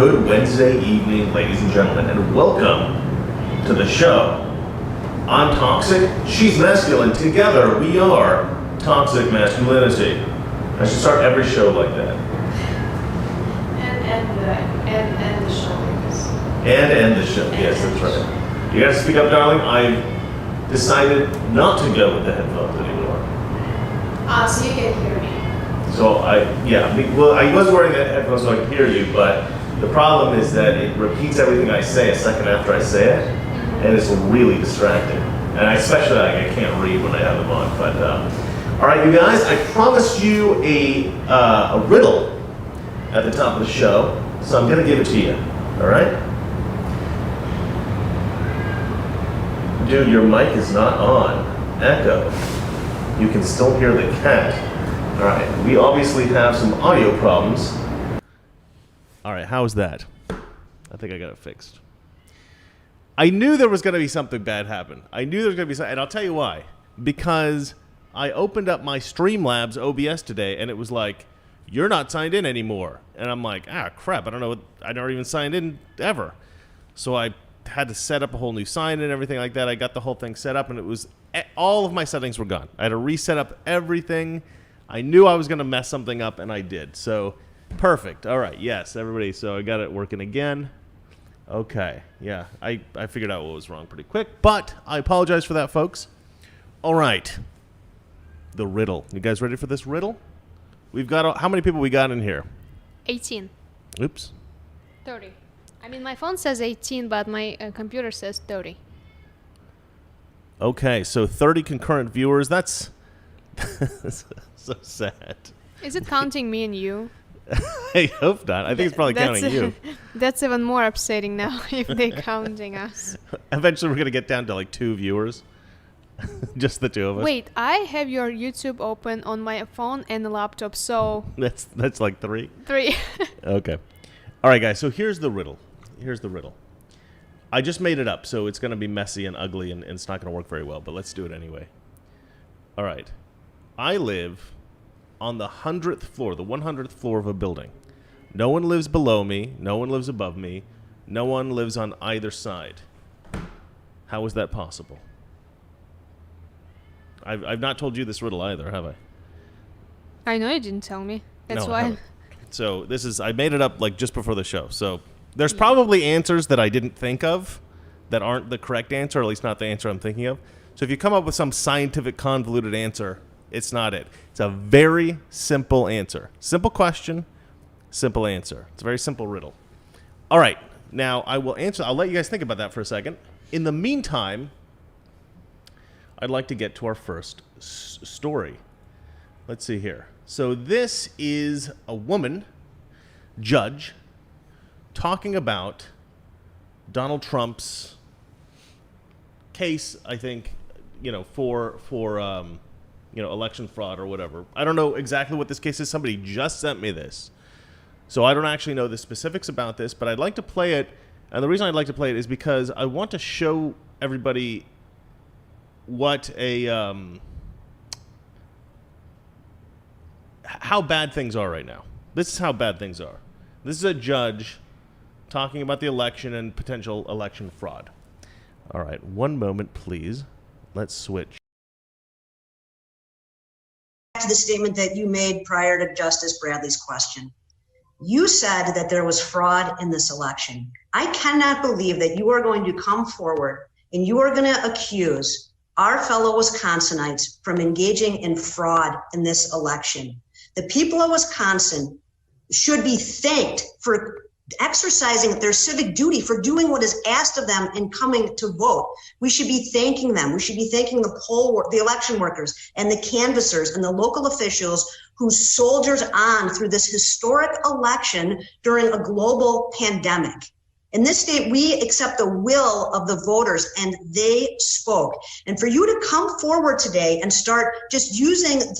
Good Wednesday evening, ladies and gentlemen, and welcome to the show. I'm toxic, she's masculine. Together we are toxic masculinity. I should start every show like that. And the show. And end the show. Yes, that's right. You gotta speak up, darling. I've decided not to go with the headphones anymore. So you can hear me. So I was wearing the headphones so I could hear you, but the problem is that it repeats everything I say a second after I say it, and it's really distracting. And I especially I can't read when I have them on. But all right, you guys, I promised you a riddle at the top of the show, so I'm gonna give it to you. All right? Dude, your mic is not on. Echo. You can still hear the cat. All right, we obviously have some audio problems. All right, how's that? I think I got it fixed. I knew there was going to be something bad happen. I knew there was going to be something, and I'll tell you why. Because I opened up my Streamlabs OBS today, and it was like, you're not signed in anymore. And I'm like, crap, I don't know. I never even signed in ever. So I had to set up a whole new sign and everything like that. I got the whole thing set up, and it was all of my settings were gone. I had to reset up everything. I knew I was going to mess something up, and I did. So perfect. All right. Yes, everybody. So I got it working again. Okay. Yeah, I figured out what was wrong pretty quick, but I apologize for that, folks. All right. The riddle. You guys ready for this riddle? We've got how many people we got in here? 18. Oops. 30. I mean, my phone says 18, but my computer says 30. Okay, so 30 concurrent viewers. That's so sad. Is it counting me and you? I hope not. I think it's probably counting you. That's even more upsetting now if they're counting us. Eventually, we're going to get down to like 2 viewers. Just the 2 of us. Wait, I have your YouTube open on my phone and the laptop, so... That's like 3? 3. Okay. All right, guys, so here's the riddle. I just made it up, so it's going to be messy and ugly, and it's not going to work very well, but let's do it anyway. All right. I live on the 100th floor, the 100th floor of a building. No one lives below me. No one lives above me. No one lives on either side. How is that possible? I've not told you this riddle either, have I? I know you didn't tell me. That's why. So I made it up like just before the show. So there's probably answers that I didn't think of that aren't the correct answer, or at least not the answer I'm thinking of. So if you come up with some scientific convoluted answer, it's not it. It's a very simple answer. Simple question, simple answer. It's a very simple riddle. All right. Now I will answer. I'll let you guys think about that for a second. In the meantime, I'd like to get to our first story. Let's see here. So this is a woman, judge, talking about Donald Trump's case, I think, for election fraud or whatever. I don't know exactly what this case is. Somebody just sent me this. So I don't actually know the specifics about this, but I'd like to play it. And the reason I'd like to play it is because I want to show everybody what how bad things are right now. This is how bad things are. This is a judge talking about the election and potential election fraud. All right, one moment, please. Let's switch. To the statement that you made prior to Justice Bradley's question. You said that there was fraud in this election. I cannot believe that you are going to come forward and you are going to accuse our fellow Wisconsinites from engaging in fraud in this election. The people of Wisconsin should be thanked for exercising their civic duty, for doing what is asked of them and coming to vote. We should be thanking them. We should be thanking the election workers and the canvassers and the local officials who soldiers on through this historic election during a global pandemic. In this state, we accept the will of the voters, and they spoke. And for you to come forward today and start just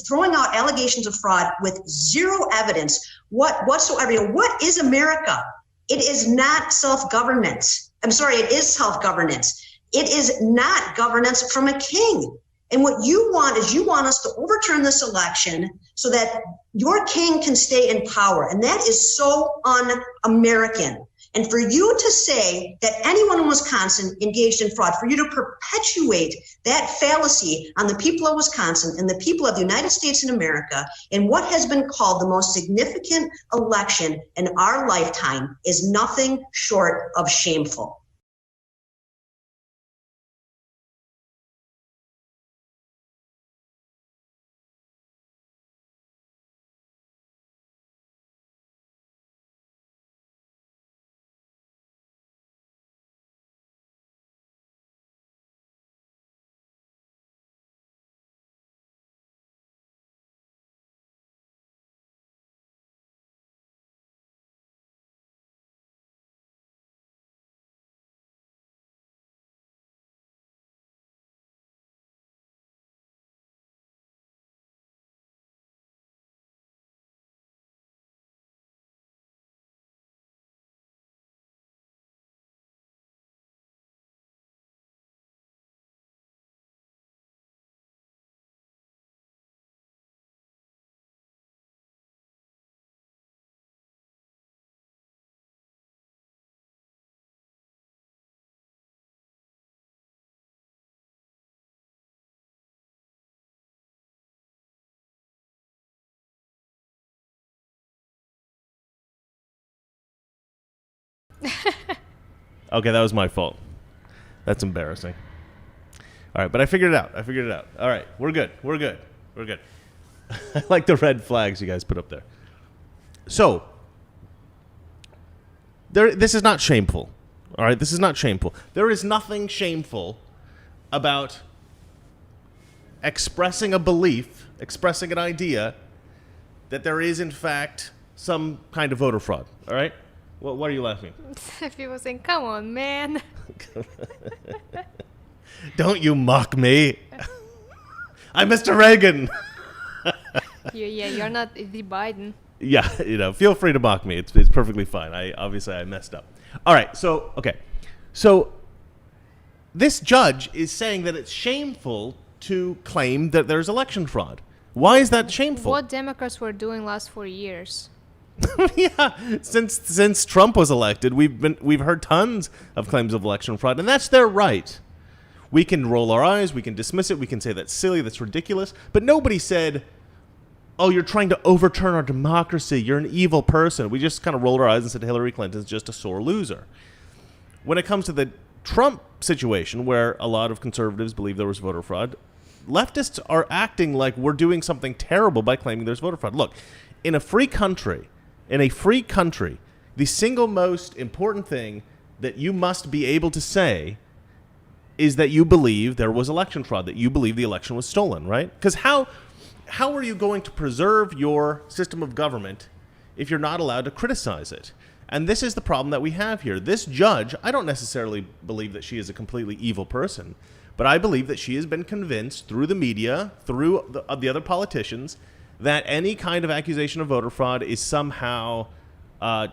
throwing out allegations of fraud with zero evidence whatsoever, what is America? It is not self-government. I'm sorry, it is self-governance. It is not governance from a king. And what you want is you want us to overturn this election so that your king can stay in power. And that is so un-American. And for you to say that anyone in Wisconsin engaged in fraud, for you to perpetuate that fallacy on the people of Wisconsin and the people of the United States in America in what has been called the most significant election in our lifetime is nothing short of shameful. Okay, that was my fault. That's embarrassing. All right, but I figured it out. All right, we're good. I like the red flags you guys put up there. So, this is not shameful. All right, this is not shameful. There is nothing shameful about expressing a belief, expressing an idea that there is, in fact, some kind of voter fraud. All right? Well, why are you laughing? People saying, come on, man. Don't you mock me. I'm Mr. Reagan. You're not the Biden. Yeah, feel free to mock me. It's perfectly fine. I messed up. All right, so this judge is saying that it's shameful to claim that there's election fraud. Why is that shameful? What Democrats were doing last 4 years. Yeah, since Trump was elected, we've heard tons of claims of election fraud, and that's their right. We can roll our eyes, we can dismiss it, we can say that's silly, that's ridiculous, but nobody said, "Oh, you're trying to overturn our democracy. You're an evil person." We just kind of rolled our eyes and said Hillary Clinton's just a sore loser. When it comes to the Trump situation, where a lot of conservatives believe there was voter fraud, leftists are acting like we're doing something terrible by claiming there's voter fraud. Look, in a free country, the single most important thing that you must be able to say is that you believe there was election fraud, that you believe the election was stolen, right? Because how are you going to preserve your system of government if you're not allowed to criticize it? And this is the problem that we have here. This judge, I don't necessarily believe that she is a completely evil person, but I believe that she has been convinced through the media, through the other politicians, that any kind of accusation of voter fraud is somehow, an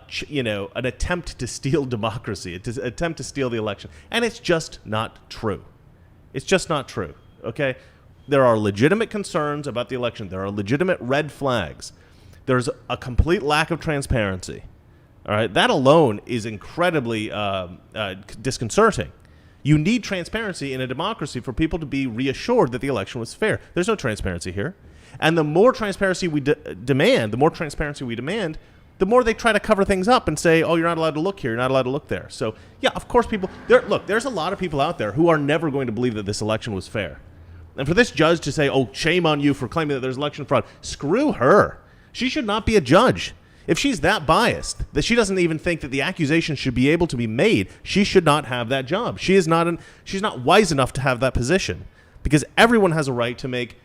attempt to steal democracy, an attempt to steal the election. And it's just not true. It's just not true, okay? There are legitimate concerns about the election. There are legitimate red flags. There's a complete lack of transparency, all right? That alone is incredibly disconcerting. You need transparency in a democracy for people to be reassured that the election was fair. There's no transparency here. And the more transparency we demand, the more they try to cover things up and say, "Oh, you're not allowed to look here, you're not allowed to look there." So, yeah, of course there's a lot of people out there who are never going to believe that this election was fair. And for this judge to say, "Oh, shame on you for claiming that there's election fraud," screw her. She should not be a judge. If she's that biased that she doesn't even think that the accusation should be able to be made, she should not have that job. She's not wise enough to have that position, because everyone has a right to make.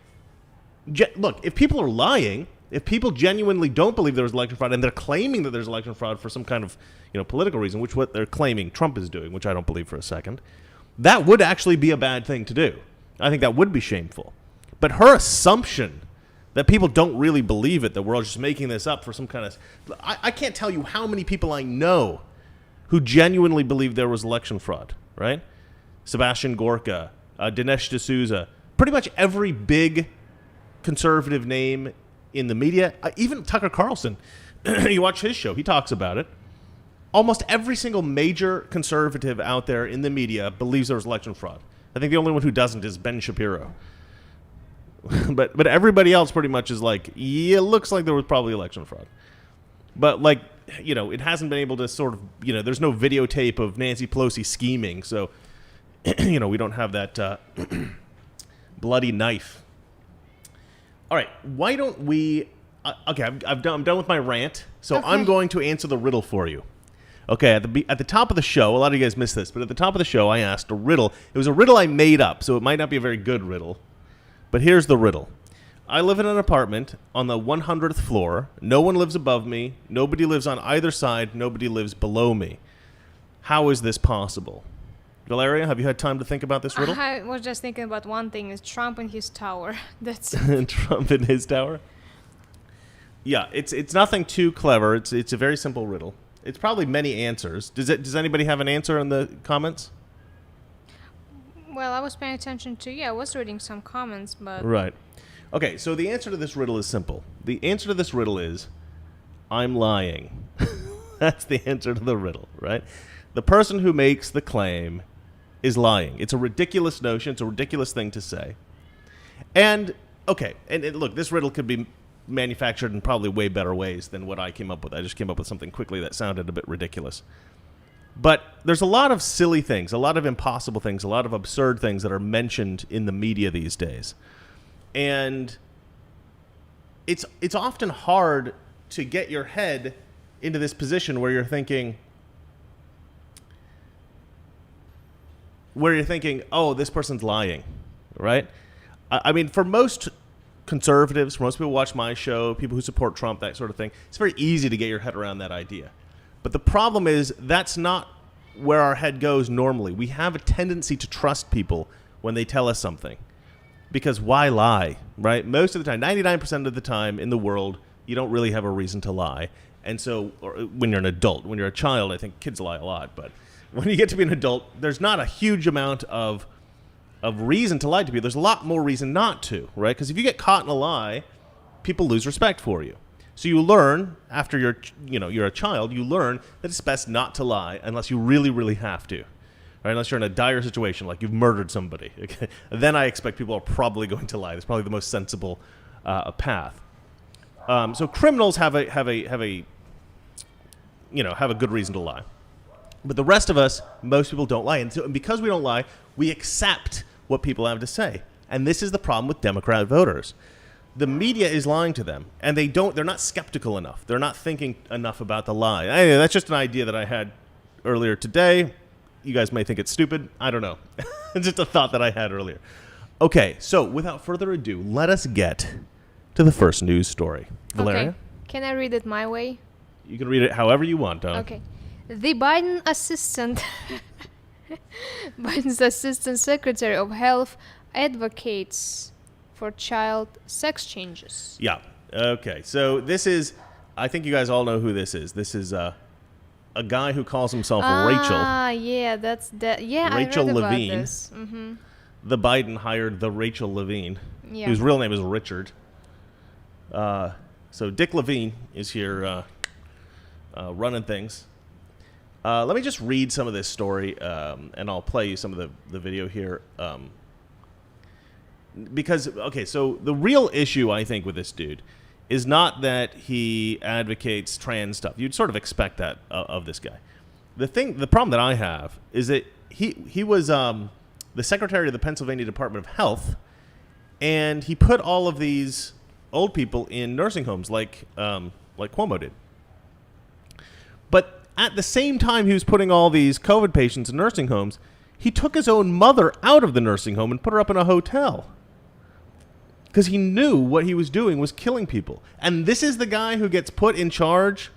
Look, if people are lying, if people genuinely don't believe there was election fraud and they're claiming that there's election fraud for some kind of political reason, which what they're claiming Trump is doing, which I don't believe for a second, that would actually be a bad thing to do. I think that would be shameful. But her assumption that people don't really believe it, that we're all just making this up for some kind of... I can't tell you how many people I know who genuinely believe there was election fraud, right? Sebastian Gorka, Dinesh D'Souza, pretty much every big conservative name in the media, even Tucker Carlson. You watch his show, he talks about it. almost every single major conservative out there in the media believes there was election fraud. I think the only one who doesn't is Ben Shapiro. but everybody else pretty much is like, yeah, it looks like there was probably election fraud. But, like, you know, it hasn't been able to sort of, you know, there's no videotape of Nancy Pelosi scheming. So, you know, we don't have that bloody knife. All right, why don't we... okay, I'm done with my rant. So Okay. I'm going to answer the riddle for you. Okay, at the top of the show, a lot of you guys missed this, but at the top of the show, I asked a riddle. It was a riddle I made up, so it might not be a very good riddle. But here's the riddle. I live in an apartment on the 100th floor. No one lives above me. Nobody lives on either side. Nobody lives below me. How is this possible? Valeria, have you had time to think about this riddle? I was just thinking about one thing: is Trump in his tower. That's Trump in his tower? Yeah, it's nothing too clever. It's a very simple riddle. It's probably many answers. Does anybody have an answer in the comments? well, I was paying attention to. Yeah, I was reading some comments, but Right. Okay, so the answer to this riddle is simple. The answer to this riddle is, I'm lying. That's the answer to the riddle, right? The person who makes the claim is lying. It's a ridiculous notion. It's a ridiculous thing to say. And, okay, and look, this riddle could be manufactured in probably way better ways than what I came up with. I just came up with something quickly that sounded a bit ridiculous. But there's a lot of silly things, a lot of impossible things, a lot of absurd things that are mentioned in the media these days. And it's often hard to get your head into this position where you're thinking, oh, this person's lying, right? I mean, for most conservatives, for most people who watch my show, people who support Trump, that sort of thing, it's very easy to get your head around that idea. But the problem is that's not where our head goes normally. We have a tendency to trust people when they tell us something. Because why lie, right? Most of the time, 99% of the time in the world, you don't really have a reason to lie. And so when you're an adult, when you're a child, I think kids lie a lot. But when you get to be an adult, there's not a huge amount of reason to lie to people. There's a lot more reason not to, right? Because if you get caught in a lie, people lose respect for you. So you learn, after you're a child, you learn that it's best not to lie unless you really, really have to. Right, unless you're in a dire situation, like you've murdered somebody. Okay? Then I expect people are probably going to lie. That's probably the most sensible path. So criminals have a good reason to lie. But the rest of us, most people don't lie. And because we don't lie, we accept what people have to say. And this is the problem with Democrat voters. The media is lying to them, and they're not skeptical enough. They're not thinking enough about the lie. Anyway, that's just an idea that I had earlier today. You guys may think it's stupid. I don't know. It's just a thought that I had earlier. Okay, so without further ado, let us get to the first news story. Valeria? okay. Can I read it my way? You can read it however you want, Don. Okay. The Biden's assistant secretary of health advocates for child sex changes. Yeah. Okay, so this is, I think you guys all know who this is. This is a guy who calls himself Rachel. Ah, yeah, that's that. Yeah, Rachel I read Levine. about this. Mm-hmm. The Biden hired the Rachel Levine, Yeah. whose real name is Richard. So Dick Levine is here running things. Let me just read some of this story, and I'll play you some of the video here. Because, okay, so the real issue, I think, with this dude is not that he advocates trans stuff. You'd sort of expect that of this guy. The problem that I have is that he was the secretary of the Pennsylvania Department of Health, and he put all of these old people in nursing homes like Cuomo did. But at the same time he was putting all these COVID patients in nursing homes, he took his own mother out of the nursing home and put her up in a hotel. Because he knew what he was doing was killing people. And this is the guy who gets put in charge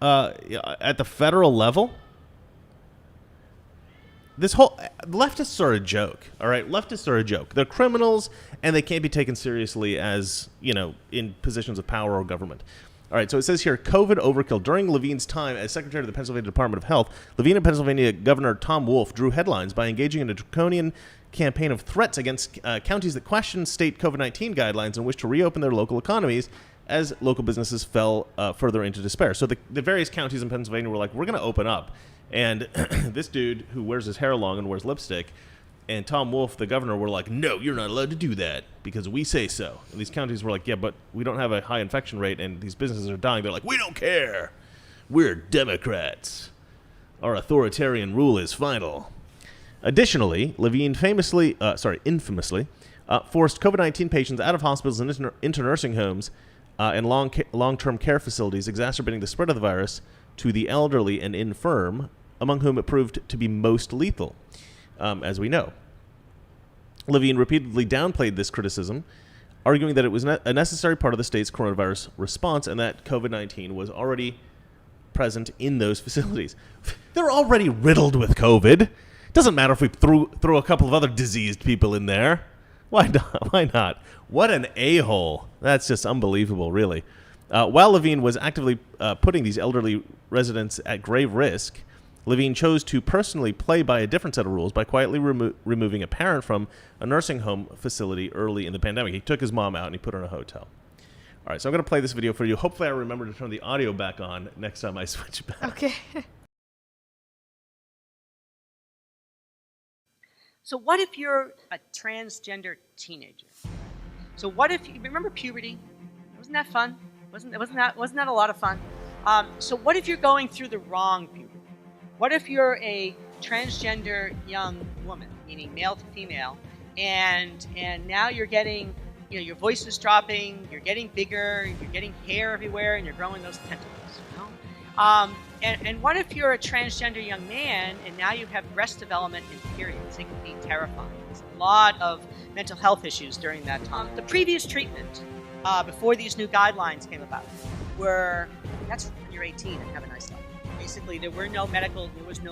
at the federal level? Leftists are a joke, all right? Leftists are a joke. They're criminals, and they can't be taken seriously as, in positions of power or government. All right, so it says here, COVID overkill. During Levine's time as Secretary of the Pennsylvania Department of Health, Levine and Pennsylvania Governor Tom Wolf drew headlines by engaging in a draconian campaign of threats against counties that question state COVID-19 guidelines and wish to reopen their local economies as local businesses fell further into despair. So the various counties in Pennsylvania were like, we're going to open up. And this dude who wears his hair long and wears lipstick and Tom Wolf, the governor, were like, no, you're not allowed to do that because we say so. And these counties were like, yeah, but we don't have a high infection rate and these businesses are dying. They're like, we don't care. We're Democrats. Our authoritarian rule is final. Additionally, Levine infamously forced COVID-19 patients out of hospitals and into nursing homes and long-term care facilities, exacerbating the spread of the virus to the elderly and infirm, among whom it proved to be most lethal, as we know. Levine repeatedly downplayed this criticism, arguing that it was a necessary part of the state's coronavirus response and that COVID-19 was already present in those facilities. They're already riddled with COVID. Doesn't matter if we throw a couple of other diseased people in there. Why not? Why not? What an a-hole. That's just unbelievable, really. While Levine was actively putting these elderly residents at grave risk, Levine chose to personally play by a different set of rules by quietly removing a parent from a nursing home facility early in the pandemic. He took his mom out and he put her in a hotel. All right, so I'm going to play this video for you. Hopefully I remember to turn the audio back on next time I switch back. Okay. So what if you're a transgender teenager? So what if you remember puberty? Wasn't that fun? Wasn't that a lot of fun? So what if you're going through the wrong puberty? What if you're a transgender young woman, meaning male to female, and now you're getting, your voice is dropping, you're getting bigger, you're getting hair everywhere, and you're growing those tentacles, And what if you're a transgender young man and now you have breast development in periods? It can be terrifying. There's a lot of mental health issues during that time. The previous treatment before these new guidelines came about that's when you're 18 and have a nice life. Basically, there was no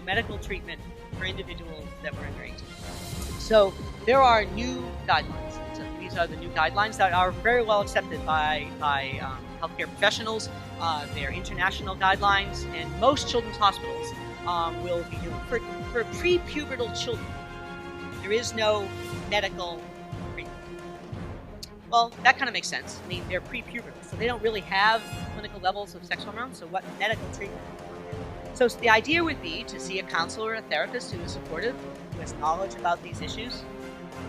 medical treatment for individuals that were under 18. So there are new guidelines. So these are the new guidelines that are very well accepted by healthcare professionals. They're international guidelines, and most children's hospitals will be doing for pre-pubertal children. There is no medical treatment. Well, that kind of makes sense. I mean, they're pre-pubertal, so they don't really have clinical levels of sex hormones. So what medical treatment? So the idea would be to see a counselor or a therapist who is supportive, who has knowledge about these issues.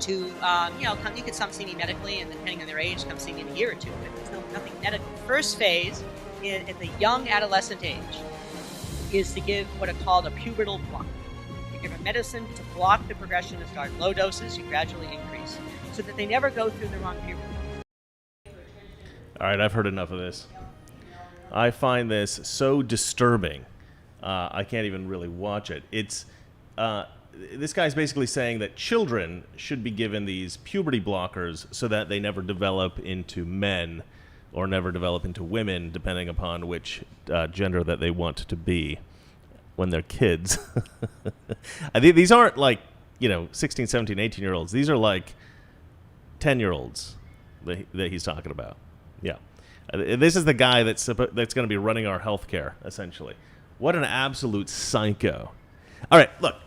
To you could some see me medically, and depending on their age, come see me in a year or two. But there's nothing medical. First phase, at the young adolescent age, is to give what are called a pubertal block. You give a medicine to block the progression and start low doses. You gradually increase, so that they never go through the wrong puberty. All right, I've heard enough of this. I find this so disturbing. I can't even really watch it. It's this guy's basically saying that children should be given these puberty blockers so that they never develop into men or never develop into women, depending upon which gender that they want to be when they're kids. I think these aren't like, 16, 17, 18-year-olds. These are like 10-year-olds that he's talking about. Yeah. This is the guy that's going to be running our healthcare, essentially. What an absolute psycho. All right, look.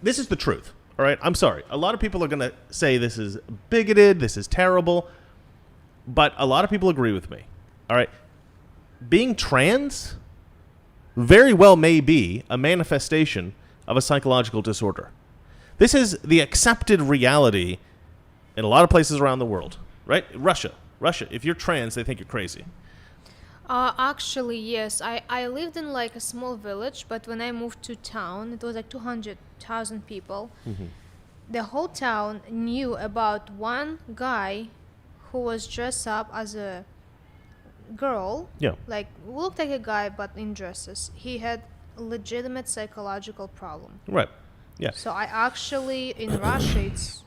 This is the truth, all right? I'm sorry. A lot of people are going to say this is bigoted, this is terrible, but a lot of people agree with me, all right? Being trans very well may be a manifestation of a psychological disorder. This is the accepted reality in a lot of places around the world, right? Russia, if you're trans, they think you're crazy. Actually, yes. I lived in like a small village, but when I moved to town, it was like 200,000 people. Mm-hmm. The whole town knew about one guy who was dressed up as a girl. Yeah. Like, looked like a guy, but in dresses. He had a legitimate psychological problem. Right. Yeah. So I actually, in Russia, it's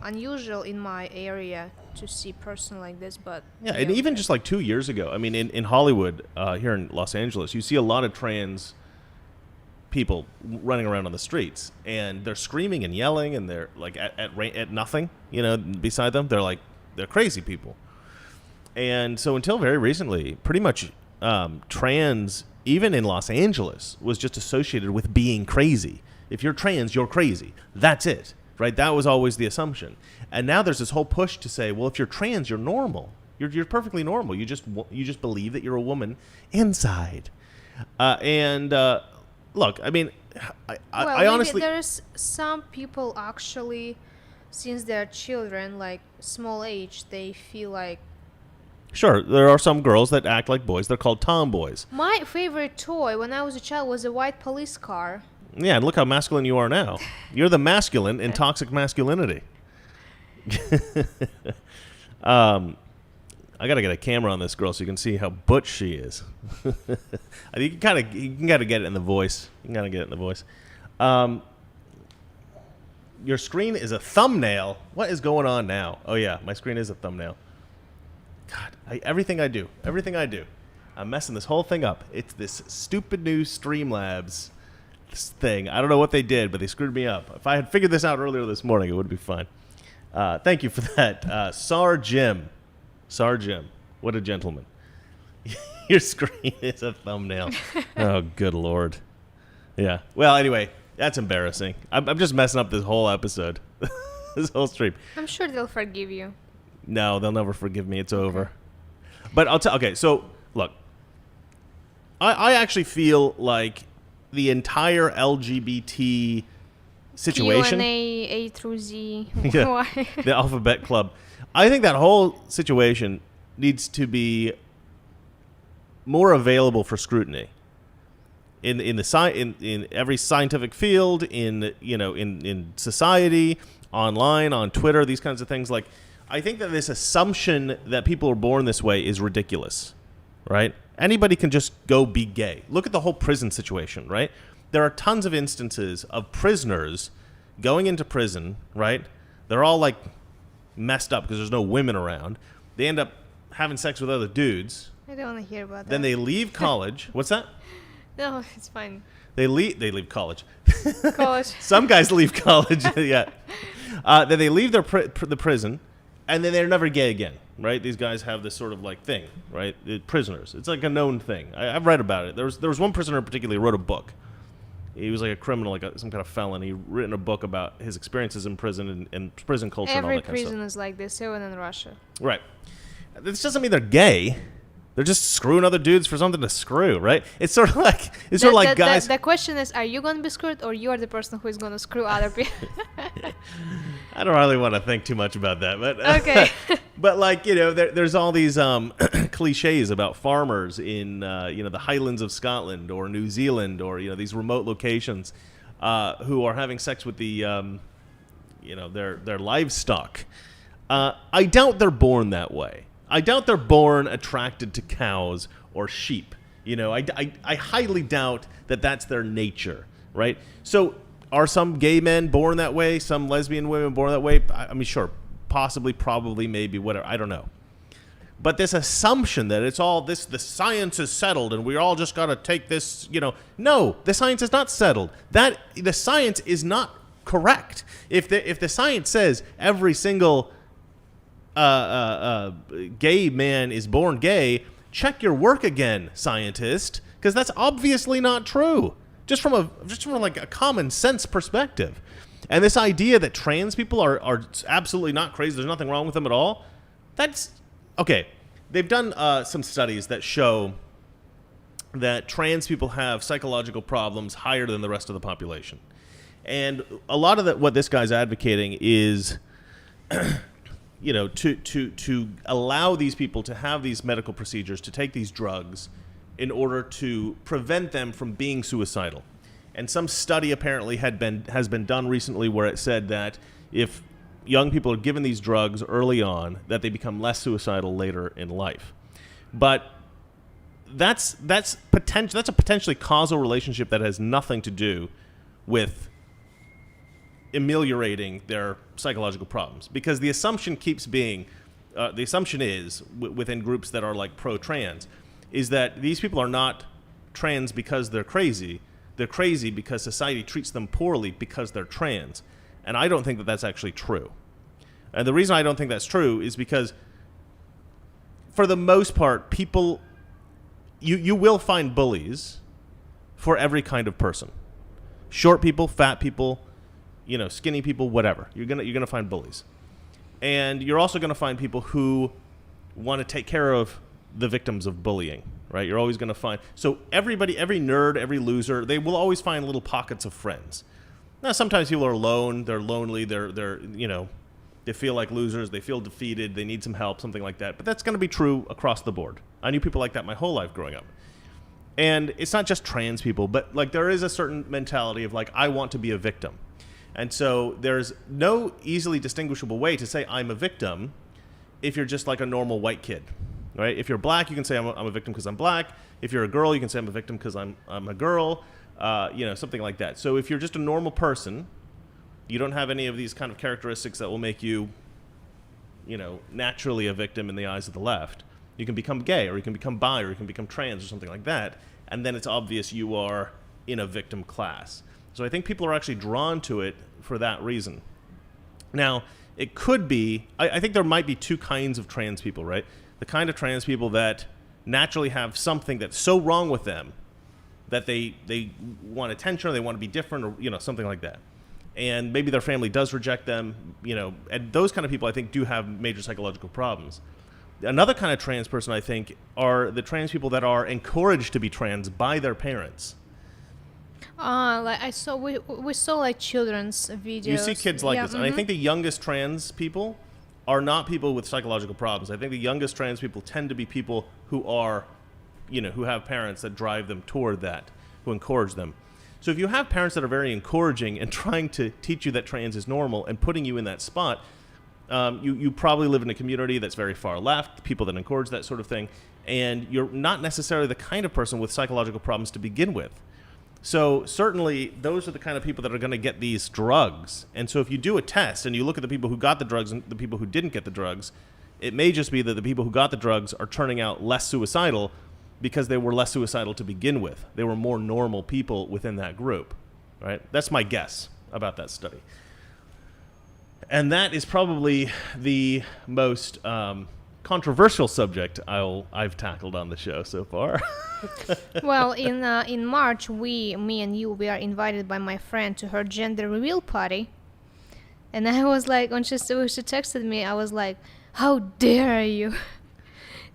unusual in my area to see a person like this, but yeah, and even just like 2 years ago, I mean, in Hollywood, here in Los Angeles, you see a lot of trans people running around on the streets, and they're screaming and yelling, and they're like at nothing, beside them. They're crazy people. And so until very recently, pretty much trans, even in Los Angeles, was just associated with being crazy. If you're trans, you're crazy. That's it. Right? That was always the assumption. And now there's this whole push to say, well, if you're trans, you're normal. You're perfectly normal. You just believe that you're a woman inside. Look, I mean, I honestly, there's some people actually, since they're children, like small age, they feel like. Sure, there are some girls that act like boys. They're called tomboys. My favorite toy when I was a child was a white police car. Yeah, and look how masculine you are now. You're the masculine in toxic masculinity. I gotta get a camera on this girl so you can see how butch she is. You can kind of get it in the voice. Your screen is a thumbnail. What is going on now? Oh yeah, my screen is a thumbnail. God, everything I do, I'm messing this whole thing up. It's this stupid new Streamlabs thing. I don't know what they did, but they screwed me up. If I had figured this out earlier this morning, it would be fine. Thank you for that, Sar Jim. What a gentleman. Your screen is a thumbnail. Oh, good Lord. Yeah. Well, anyway, that's embarrassing. I'm just messing up this whole episode, this whole stream. I'm sure they'll forgive you. No, they'll never forgive me. It's over. But I'll tell. Okay, so look, I actually feel like the entire LGBT situation, Q&A, A through Z, yeah, Y. the Alphabet Club. I think that whole situation needs to be more available for scrutiny in every scientific field, in society, online, on Twitter, these kinds of things. Like, I think that this assumption that people are born this way is ridiculous, right? Anybody can just go be gay. Look at the whole prison situation, right? There are tons of instances of prisoners going into prison, right? They're all like messed up because there's no women around. They end up having sex with other dudes. I don't want to hear about that. Then they leave college. What's that? No, it's fine. They leave college. College. Some guys leave college. Yeah. Then they leave the prison, and then they're never gay again, right? These guys have this sort of like thing, right? Prisoners. It's like a known thing. I've read about it. There was one prisoner in particular who wrote a book. He was like a criminal, like some kind of felon. He written a book about his experiences in prison and prison culture and all that kind of stuff. Every prison is like this, even in Russia. Right. This doesn't mean they're gay. They're just screwing other dudes for something to screw, right? It's sort of like guys. The question is, are you going to be screwed, or you are the person who is going to screw other people? I don't really want to think too much about that, but okay. But like there's all these cliches about farmers in the Highlands of Scotland or New Zealand or these remote locations who are having sex with the their livestock. I doubt they're born that way. I doubt they're born attracted to cows or sheep. I highly doubt that that's their nature, right? So are some gay men born that way? Some lesbian women born that way? I mean, sure, possibly, probably, maybe, whatever. I don't know. But this assumption that it's all this, the science is settled and we all just got to take this, no, the science is not settled. The science is not correct. If the science says every single gay man is born gay, check your work again, scientist, because that's obviously not true. Just from like a common sense perspective. And this idea that trans people are absolutely not crazy, there's nothing wrong with them at all, that's okay. They've done some studies that show that trans people have psychological problems higher than the rest of the population. And a lot of what this guy's advocating is to allow these people to have these medical procedures, to take these drugs in order to prevent them from being suicidal. And some study apparently has been done recently where it said that if young people are given these drugs early on, that they become less suicidal later in life. But that's a potentially causal relationship that has nothing to do with ameliorating their psychological problems, because the assumption keeps being, is within groups that are like pro-trans, is that these people are not trans because they're crazy. They're crazy because society treats them poorly because they're trans. And I don't think that that's actually true. And the reason I don't think that's true is because, for the most part, people, you will find bullies for every kind of person. Short people, fat people, skinny people, whatever. You're gonna find bullies. And you're also gonna find people who want to take care of the victims of bullying, right? You're always going to find... So everybody, every nerd, every loser, they will always find little pockets of friends. Now, sometimes people are alone, they're lonely, they're you know, they feel like losers, they feel defeated, they need some help, something like that. But that's going to be true across the board. I knew people like that my whole life growing up. And it's not just trans people, but like there is a certain mentality of like, I want to be a victim. And so there's no easily distinguishable way to say I'm a victim if you're just like a normal white kid, right? If you're black, you can say I'm a victim because I'm black. If you're a girl, you can say I'm a victim because I'm a girl, you know, something like that. So if you're just a normal person, you don't have any of these kind of characteristics that will make you, you know, naturally a victim in the eyes of the left. You can become gay, or you can become bi, or you can become trans, or something like that, and then it's obvious you are in a victim class. So I think people are actually drawn to it for that reason. Now, it could be, I think there might be two kinds of trans people, right? The kind of trans people that naturally have something that's so wrong with them that they want attention, or they want to be different, or, you know, something like that. And maybe their family does reject them, you know, and those kind of people I think do have major psychological problems. Another kind of trans person, I think, are the trans people that are encouraged to be trans by their parents. Like we saw like children's videos. You see kids like yeah, this. And I think the youngest trans people are not people with psychological problems. I think the youngest trans people tend to be people who are, you know, who have parents that drive them toward that, who encourage them. So if you have parents that are very encouraging and trying to teach you that trans is normal and putting you in that spot, you probably live in a community that's very far left, people that encourage that sort of thing, and you're not necessarily the kind of person with psychological problems to begin with. So certainly those are the kind of people that are going to get these drugs. And so if you do a test and you look at the people who got the drugs and the people who didn't get the drugs, it may just be that the people who got the drugs are turning out less suicidal because they were less suicidal to begin with. They were more normal people within that group, right? That's my guess about that study. And that is probably the most controversial subject I've tackled on the show so far. Well, in March, me and you, we are invited by my friend to her gender reveal party. And I was like, when she texted me, I was like, how dare you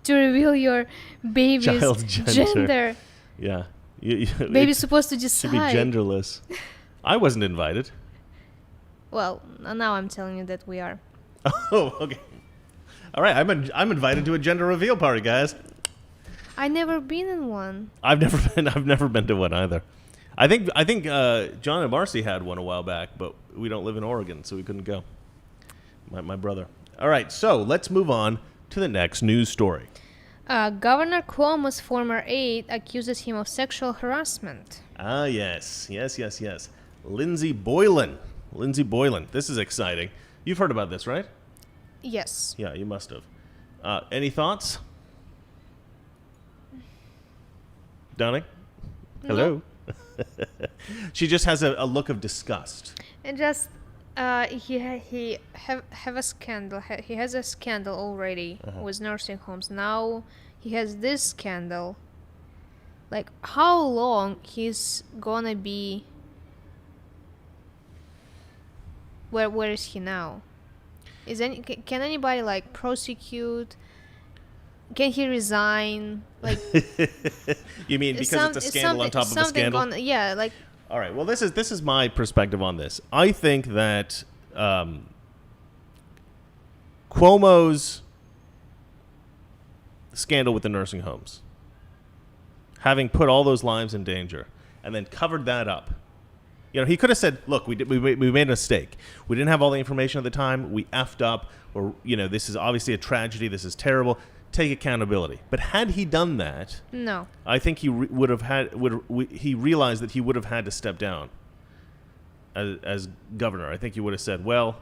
to reveal your baby's Child's gender. Yeah. Baby's supposed to decide. Should be genderless. I wasn't invited. Well, now I'm telling you that we are. Oh, okay. All right, I'm invited to a gender reveal party, guys. I never been in one. I've never been to one either. I think John and Marcy had one a while back, but we don't live in Oregon, so we couldn't go. My brother. All right, so let's move on to the next news story. Governor Cuomo's former aide accuses him of sexual harassment. Ah, yes. Lindsey Boylan. This is exciting. You've heard about this, right? Yes. Yeah, you must have. Any thoughts? Donnie? Hello? No. She just has a look of disgust. And just, he have a scandal. He has a scandal already with nursing homes. Now he has this scandal. Like, how long he's gonna be... Where is he now? Can anybody like prosecute? Can he resign? Like, you mean because it's a scandal on top of a scandal? Yeah, like. All right. Well, this is my perspective on this. I think that Cuomo's scandal with the nursing homes, having put all those lives in danger, and then covered that up. You know, he could have said, look, we made a mistake. We didn't have all the information at the time. We effed up. Or, you know, this is obviously a tragedy. This is terrible. Take accountability. But had he done that, no, I think he he realized that he would have had to step down as governor. I think he would have said, well,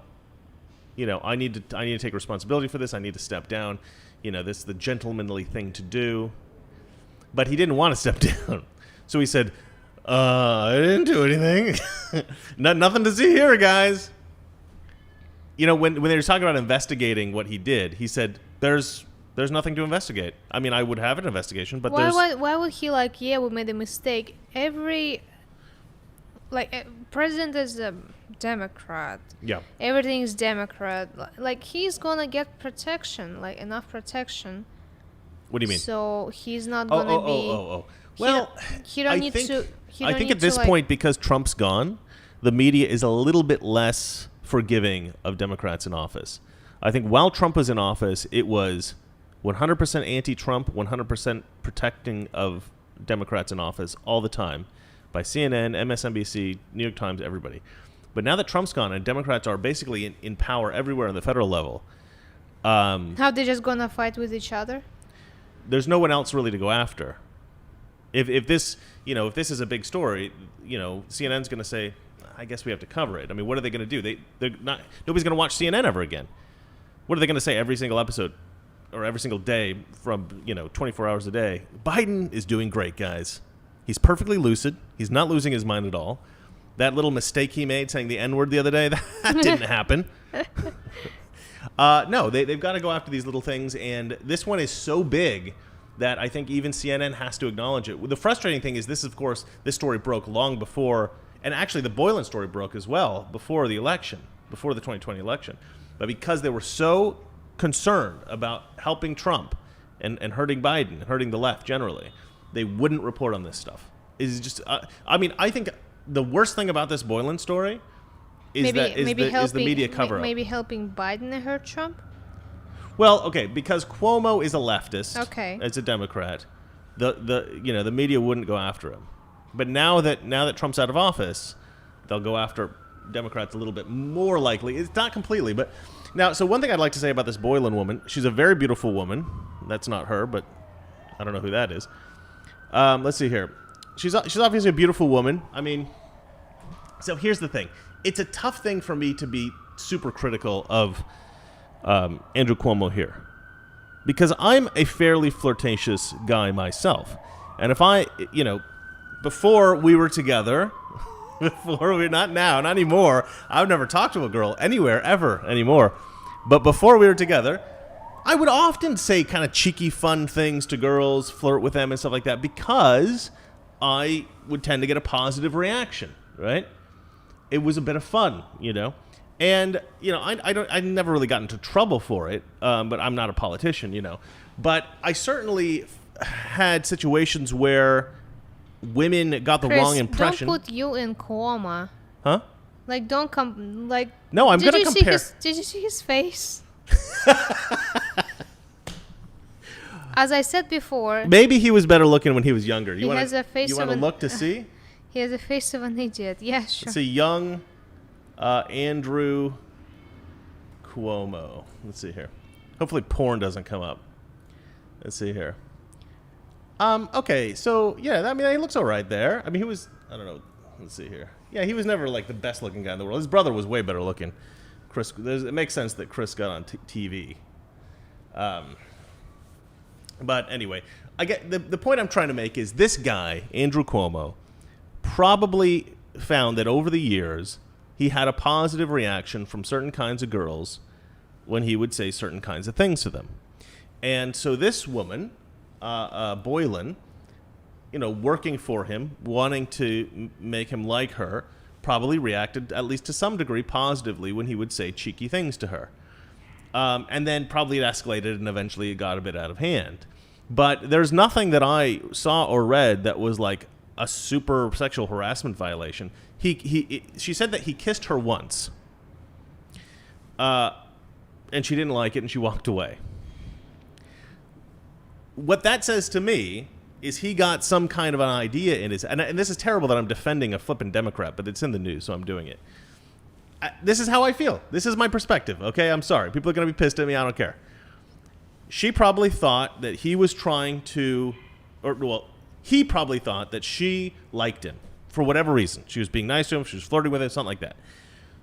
you know, I need to take responsibility for this. I need to step down. You know, this is the gentlemanly thing to do. But he didn't want to step down. So he said, I didn't do anything. Nothing to see here, guys. You know, when they were talking about investigating what he did, he said, there's nothing to investigate. I mean, I would have an investigation, but why would he like, yeah, we made a mistake. Every, like, president is Democrat. Yeah. Everything is Democrat. Like, he's gonna get protection, like enough protection. What do you mean? So he's not gonna be. Well, he don't I need think, to. He I don't think need at this to, like, point, because Trump's gone, the media is a little bit less forgiving of Democrats in office. I think while Trump was in office, it was 100% anti-Trump, 100% protecting of Democrats in office all the time by CNN, MSNBC, New York Times, everybody. But now that Trump's gone and Democrats are basically in power everywhere on the federal level, How they just gonna fight with each other? there's no one else really to go after. If this is a big story, CNN's going to say, I guess we have to cover it. I mean, what are they going to do? Nobody's going to watch CNN ever again. What are they going to say every single episode or every single day from 24 hours a day? Biden is doing great, guys. He's perfectly lucid. He's not losing his mind at all. That little mistake he made saying the N-word the other day, that didn't happen. No, they've got to go after these little things, and this one is so big that I think even CNN has to acknowledge it. The frustrating thing is this story broke long before, and actually the Boylan story broke as well before the election, before the 2020 election. But because they were so concerned about helping Trump and hurting Biden, hurting the left generally, they wouldn't report on this stuff. I think the worst thing about this Boylan story is the media cover-up. Maybe helping Biden and hurt Trump? Well, okay, because Cuomo is a leftist. Okay. It's a Democrat. The media wouldn't go after him. But now that Trump's out of office, they'll go after Democrats a little bit more likely. It's not completely, but now. So one thing I'd like to say about this Boylan woman, she's a very beautiful woman. That's not her, but I don't know who that is. Let's see here. She's obviously a beautiful woman. I mean, so here's the thing. It's a tough thing for me to be super critical of Andrew Cuomo here, because I'm a fairly flirtatious guy myself, and if before we were together, not anymore, I've never talked to a girl anywhere ever anymore, but before we were together, I would often say kind of cheeky, fun things to girls, flirt with them and stuff like that, because I would tend to get a positive reaction, right? It was a bit of fun, And, I never really got into trouble for it, but I'm not a politician, But I certainly had situations where women got the wrong impression. Don't put you in Cuomo. Huh? Like, don't come, like... No, I'm going to compare. Did you see his face? As I said before... Maybe he was better looking when he was younger. He has a face You want to look to see? He has the face of an idiot. Yeah, sure. It's a young... Andrew Cuomo. Let's see here. Hopefully porn doesn't come up. Let's see here. Okay, so, yeah, he looks all right there. I mean, he was, I don't know. Let's see here. Yeah, he was never, like, the best-looking guy in the world. His brother was way better looking. Chris, it makes sense that Chris got on TV. But anyway, I get the point I'm trying to make is this guy, Andrew Cuomo, probably found that over the years he had a positive reaction from certain kinds of girls when he would say certain kinds of things to them. And so this woman, Boylan, working for him, wanting to make him like her, probably reacted, at least to some degree, positively when he would say cheeky things to her. And then probably it escalated and eventually it got a bit out of hand. But there's nothing that I saw or read that was like a super sexual harassment violation. She said that he kissed her once, and she didn't like it, and she walked away. What that says to me is he got some kind of an idea in his... And this is terrible that I'm defending a flippin' Democrat, but it's in the news, so I'm doing it. This is how I feel. This is my perspective, okay? I'm sorry. People are going to be pissed at me. I don't care. She probably thought that he was trying to... he probably thought that she liked him for whatever reason. She was being nice to him. She was flirting with him, something like that.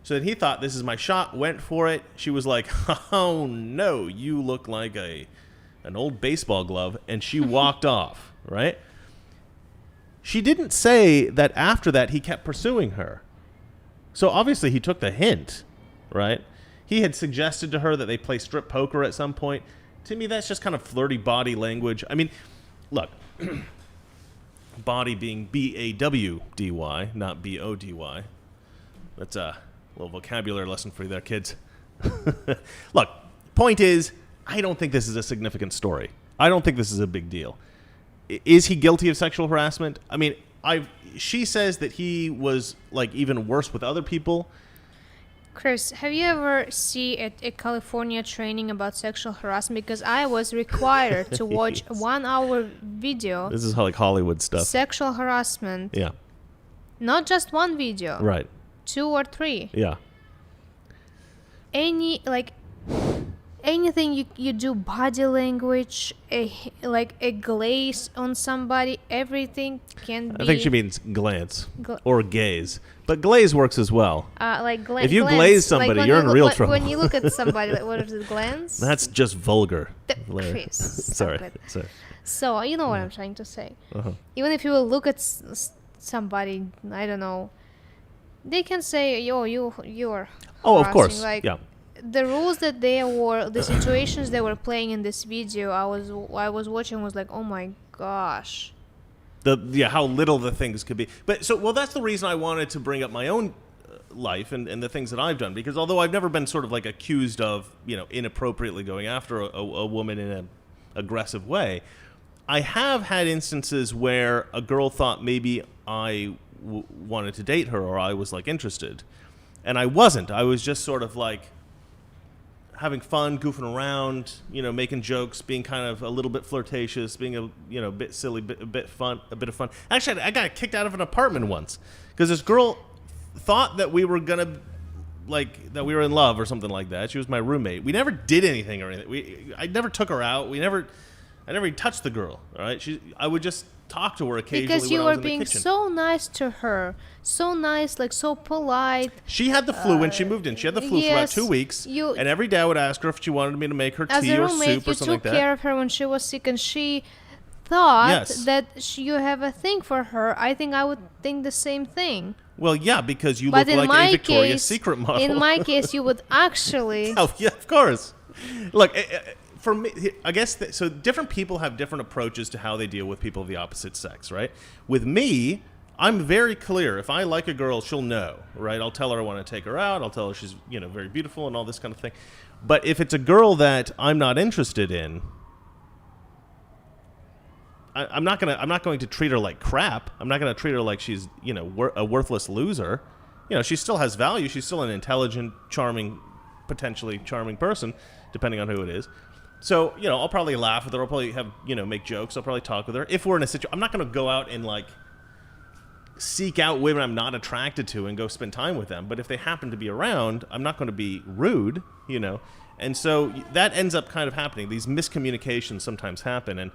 So then he thought, this is my shot, went for it. She was like, oh, no, you look like an old baseball glove. And she walked off, right? She didn't say that after that he kept pursuing her. So obviously he took the hint, right? He had suggested to her that they play strip poker at some point. To me, that's just kind of flirty body language. I mean, look... Body being B-A-W-D-Y, not B-O-D-Y. That's little vocabulary lesson for you there, kids. Look, point is, I don't think this is a significant story. I don't think this is a big deal. Is he guilty of sexual harassment? I mean, she says that he was like even worse with other people. Chris, have you ever seen a California training about sexual harassment? Because I was required to watch a 1-hour video. This is like Hollywood stuff. Sexual harassment. Yeah. Not just one video. Right. 2 or 3. Yeah. Anything you do, body language, a glaze on somebody, everything can be. I think she means glance or gaze, but glaze works as well. If you glaze somebody, you're in real trouble. When you look at somebody, what is it, glance? That's just vulgar. Chris, Sorry. So you know what I'm trying to say. Uh-huh. Even if you will look at somebody, I don't know, they can say, "Yo, you're." Oh, of course. Like, yeah. The rules that the situations they were playing in this video, I was watching was like, oh my gosh. How little the things could be. But that's the reason I wanted to bring up my own life and the things that I've done, because although I've never been sort of like accused of, inappropriately going after a woman in an aggressive way, I have had instances where a girl thought maybe I wanted to date her or I was like interested, and I wasn't. I was just sort of like having fun, goofing around, making jokes, being kind of a little bit flirtatious, being a bit silly, a bit of fun. Actually, I got kicked out of an apartment once because this girl thought that we were that we were in love or something like that. She was my roommate. We never did anything or anything. I never took her out. I never even touched the girl. All right, I would just talk to her occasionally because you when I was were in the being kitchen. so nice to her, so nice, like so polite. She had the flu when she moved in. She had the flu for about 2 weeks, and every day I would ask her if she wanted me to make her tea or soup or something like that. As a roommate, you took care of her when she was sick, and she thought that you have a thing for her. I think I would think the same thing. Well, yeah, because you look like a Victoria's Secret model. In my case, you would actually. Oh, yeah, of course. Look, for me, I guess so. Different people have different approaches to how they deal with people of the opposite sex, right? With me, I'm very clear. If I like a girl, she'll know, right? I'll tell her I want to take her out. I'll tell her she's, very beautiful and all this kind of thing. But if it's a girl that I'm not interested in, I'm not going to treat her like crap. I'm not going to treat her like she's, a worthless loser. She still has value. She's still an intelligent, charming, potentially charming person, depending on who it is. So, I'll probably laugh with her. I'll probably have, make jokes. I'll probably talk with her. If we're in a situation, I'm not going to go out and seek out women I'm not attracted to and go spend time with them. But if they happen to be around, I'm not going to be rude, And so that ends up kind of happening. These miscommunications sometimes happen. And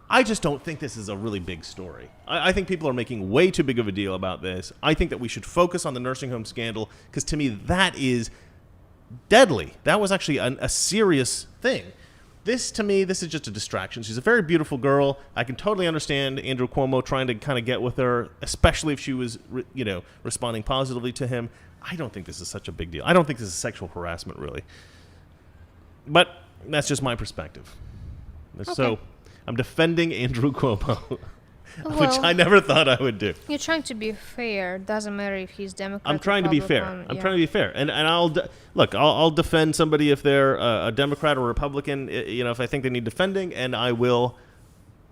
I just don't think this is a really big story. I think people are making way too big of a deal about this. I think that we should focus on the nursing home scandal because to me that is deadly. That was actually a serious thing. This is just a distraction. She's a very beautiful girl. I can totally understand Andrew Cuomo trying to kind of get with her, especially if she was, responding positively to him. I don't think this is such a big deal. I don't think this is sexual harassment, really. But that's just my perspective. Okay. So I'm defending Andrew Cuomo, which I never thought I would do. You're trying to be fair. Doesn't matter if he's Democrat. I'm trying to be fair. I'm trying to be fair, and I'll defend somebody if they're a Democrat or Republican. If I think they need defending, and I will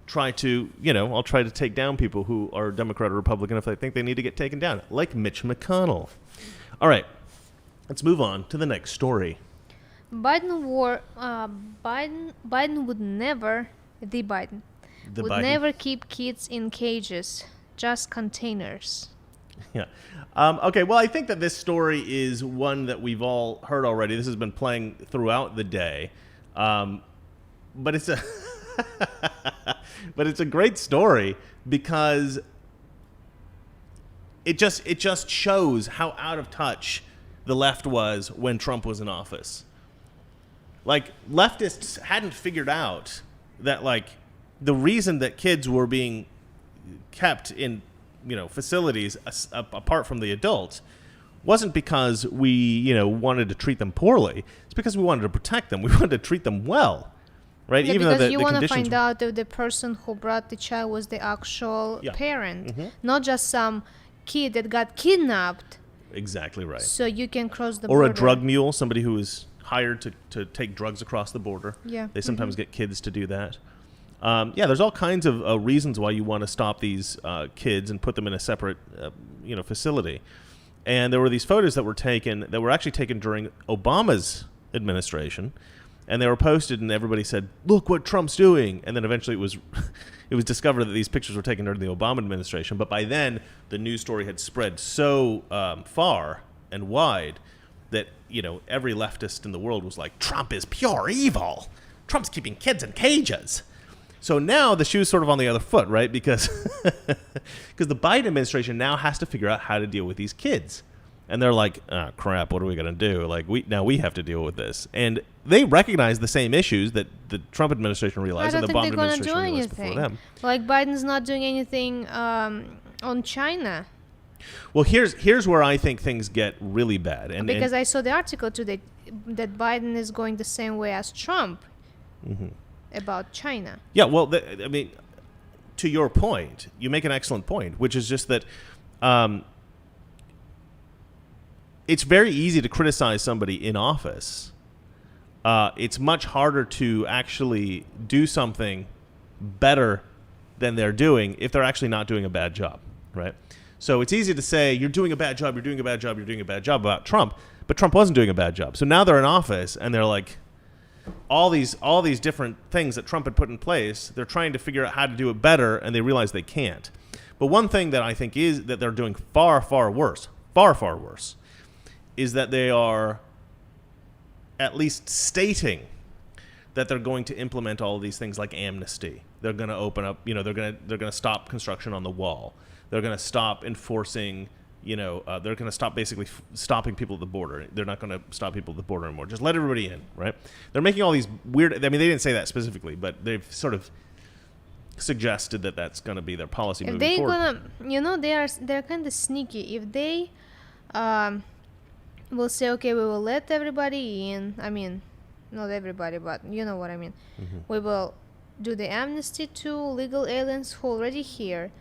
try to I'll try to take down people who are Democrat or Republican if I think they need to get taken down, like Mitch McConnell. All right, let's move on to the next story. Biden would never. Never keep kids in cages, just containers. Yeah. Okay, well, I think that this story is one that we've all heard already. This has been playing throughout the day. But it's a but it's a great story because it just shows how out of touch the left was when Trump was in office. Leftists hadn't figured out that the reason that kids were being kept in facilities apart from the adults wasn't because we wanted to treat them poorly. It's because we wanted to protect them. We wanted to treat them well, right? Yeah, even because though the you want to conditions find out if the person who brought the child was the actual parent, Mm-hmm. not just some kid that got kidnapped Exactly right. So you can cross the Or border. a drug mule, somebody who is hired to take drugs across the border. Yeah. They sometimes get kids to do that. There's all kinds of reasons why you want to stop these kids and put them in a separate, facility. And there were these photos that were actually taken during Obama's administration, and they were posted, and everybody said, "Look what Trump's doing." And then eventually it was discovered that these pictures were taken during the Obama administration. But by then, the news story had spread so far and wide that every leftist in the world was like, "Trump is pure evil. Trump's keeping kids in cages." So now the shoe's sort of on the other foot, right? Because the Biden administration now has to figure out how to deal with these kids. And they're like, "Oh, crap, what are we going to do? Like, we have to deal with this." And they recognize the same issues that the Trump administration realized and the Obama administration realized before them. Like, Biden's not doing anything on China. Well, here's where I think things get really bad. Because I saw the article today that Biden is going the same way as Trump about China. Yeah, well, to your point, you make an excellent point, which is just that it's very easy to criticize somebody in office. It's much harder to actually do something better than they're doing if they're actually not doing a bad job, right? So it's easy to say, "You're doing a bad job, you're doing a bad job, you're doing a bad job" about Trump, but Trump wasn't doing a bad job. So now they're in office, and they're like, all these different things that Trump had put in place, they're trying to figure out how to do it better, and they realize they can't. But one thing that I think is that they're doing far, far worse, is that they are at least stating that they're going to implement all of these things like amnesty. They're going to open up, they're going to stop construction on the wall. They're going to stop enforcing, they're going to stop basically stopping people at the border. They're not going to stop people at the border anymore. Just let everybody in, right? They're making all these weird, they didn't say that specifically, but they've sort of suggested that that's going to be their policy moving forward. They're kind of sneaky. If they will say, "Okay, we will let everybody in," I mean, not everybody, but you know what I mean. We will do the amnesty to legal aliens who are already here.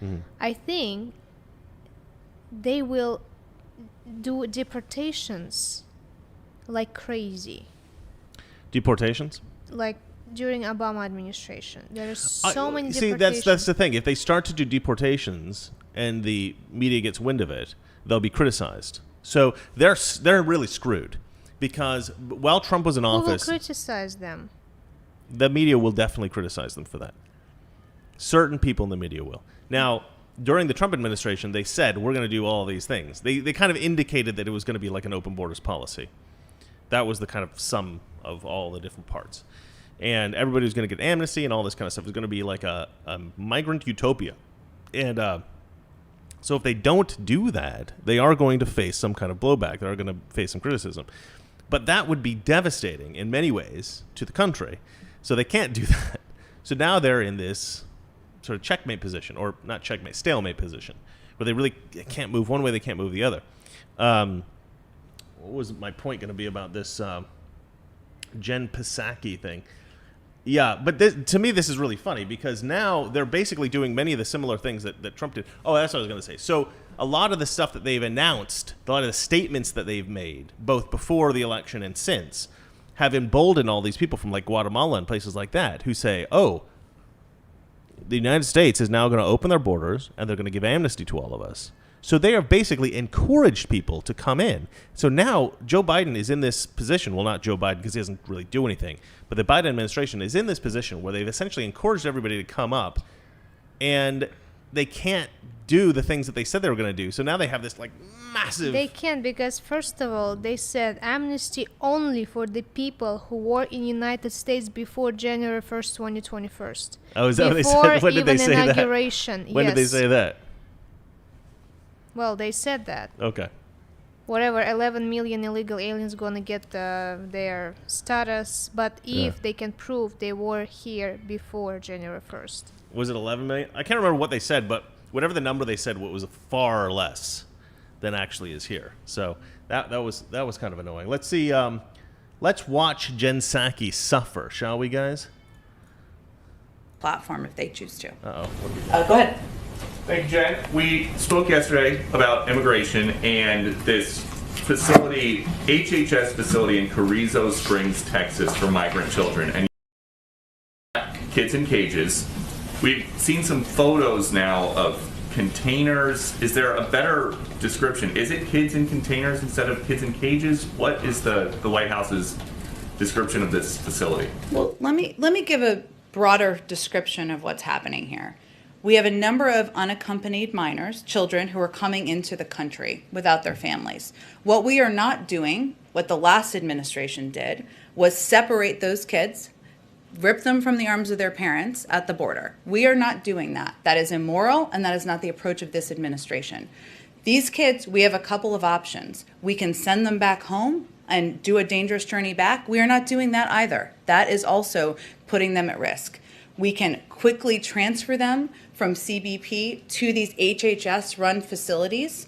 I think they will do deportations like crazy. Deportations? Like during Obama administration. There's so many deportations. See, that's the thing. If they start to do deportations and the media gets wind of it, they'll be criticized. So they're really screwed, because while Trump was in office, who will criticize them? The media will definitely criticize them for that. Certain people in the media will. Now, during the Trump administration, they said, "We're going to do all these things." They kind of indicated that it was going to be like an open borders policy. That was the kind of sum of all the different parts. And everybody was going to get amnesty and all this kind of stuff. It was going to be like a migrant utopia. And so if they don't do that, they are going to face some kind of blowback. They are going to face some criticism. But that would be devastating in many ways to the country. So they can't do that. So now they're in this sort of checkmate position, or not checkmate, stalemate position, where they really can't move one way, they can't move the other. What was my point going to be about this Jen Psaki thing? Yeah, but to me, this is really funny, because now they're basically doing many of the similar things that Trump did. Oh, that's what I was going to say. So a lot of the stuff that they've announced, a lot of the statements that they've made, both before the election and since, have emboldened all these people from like Guatemala and places like that who say, "Oh, the United States is now going to open their borders and they're going to give amnesty to all of us." So they have basically encouraged people to come in. So now Joe Biden is in this position. Well, not Joe Biden, because he doesn't really do anything. But the Biden administration is in this position where they've essentially encouraged everybody to come up, and they can't do the things that they said they were going to do. So now they have this like massive... They can't, because first of all, they said amnesty only for the people who were in United States before January 1st, 2021. Oh, is that what they said? When did they say that? Inauguration, When did they say that? Well, they said that. Okay. Whatever, 11 million illegal aliens gonna get their status, but if they can prove they were here before January 1st. Was it 11 million? I can't remember what they said, but whatever the number they said, what was far less than actually is here. So that was kind of annoying. Let's see. Let's watch Jen Psaki suffer, shall we, guys? Platform if they choose to. Uh-oh. Go ahead. Thank you, Jen. We spoke yesterday about immigration and this facility, HHS facility in Carrizo Springs, Texas, for migrant children. And kids in cages. We've seen some photos now of containers. Is there a better description? Is it kids in containers instead of kids in cages? What is the White House's description of this facility? Well, let me give a broader description of what's happening here. We have a number of unaccompanied minors, children who are coming into the country without their families. What we are not doing, what the last administration did, was separate those kids, rip them from the arms of their parents at the border. We are not doing that. That is immoral, and that is not the approach of this administration. These kids, we have a couple of options. We can send them back home and do a dangerous journey back. We are not doing that either. That is also putting them at risk. We can quickly transfer them from CBP to these HHS-run facilities.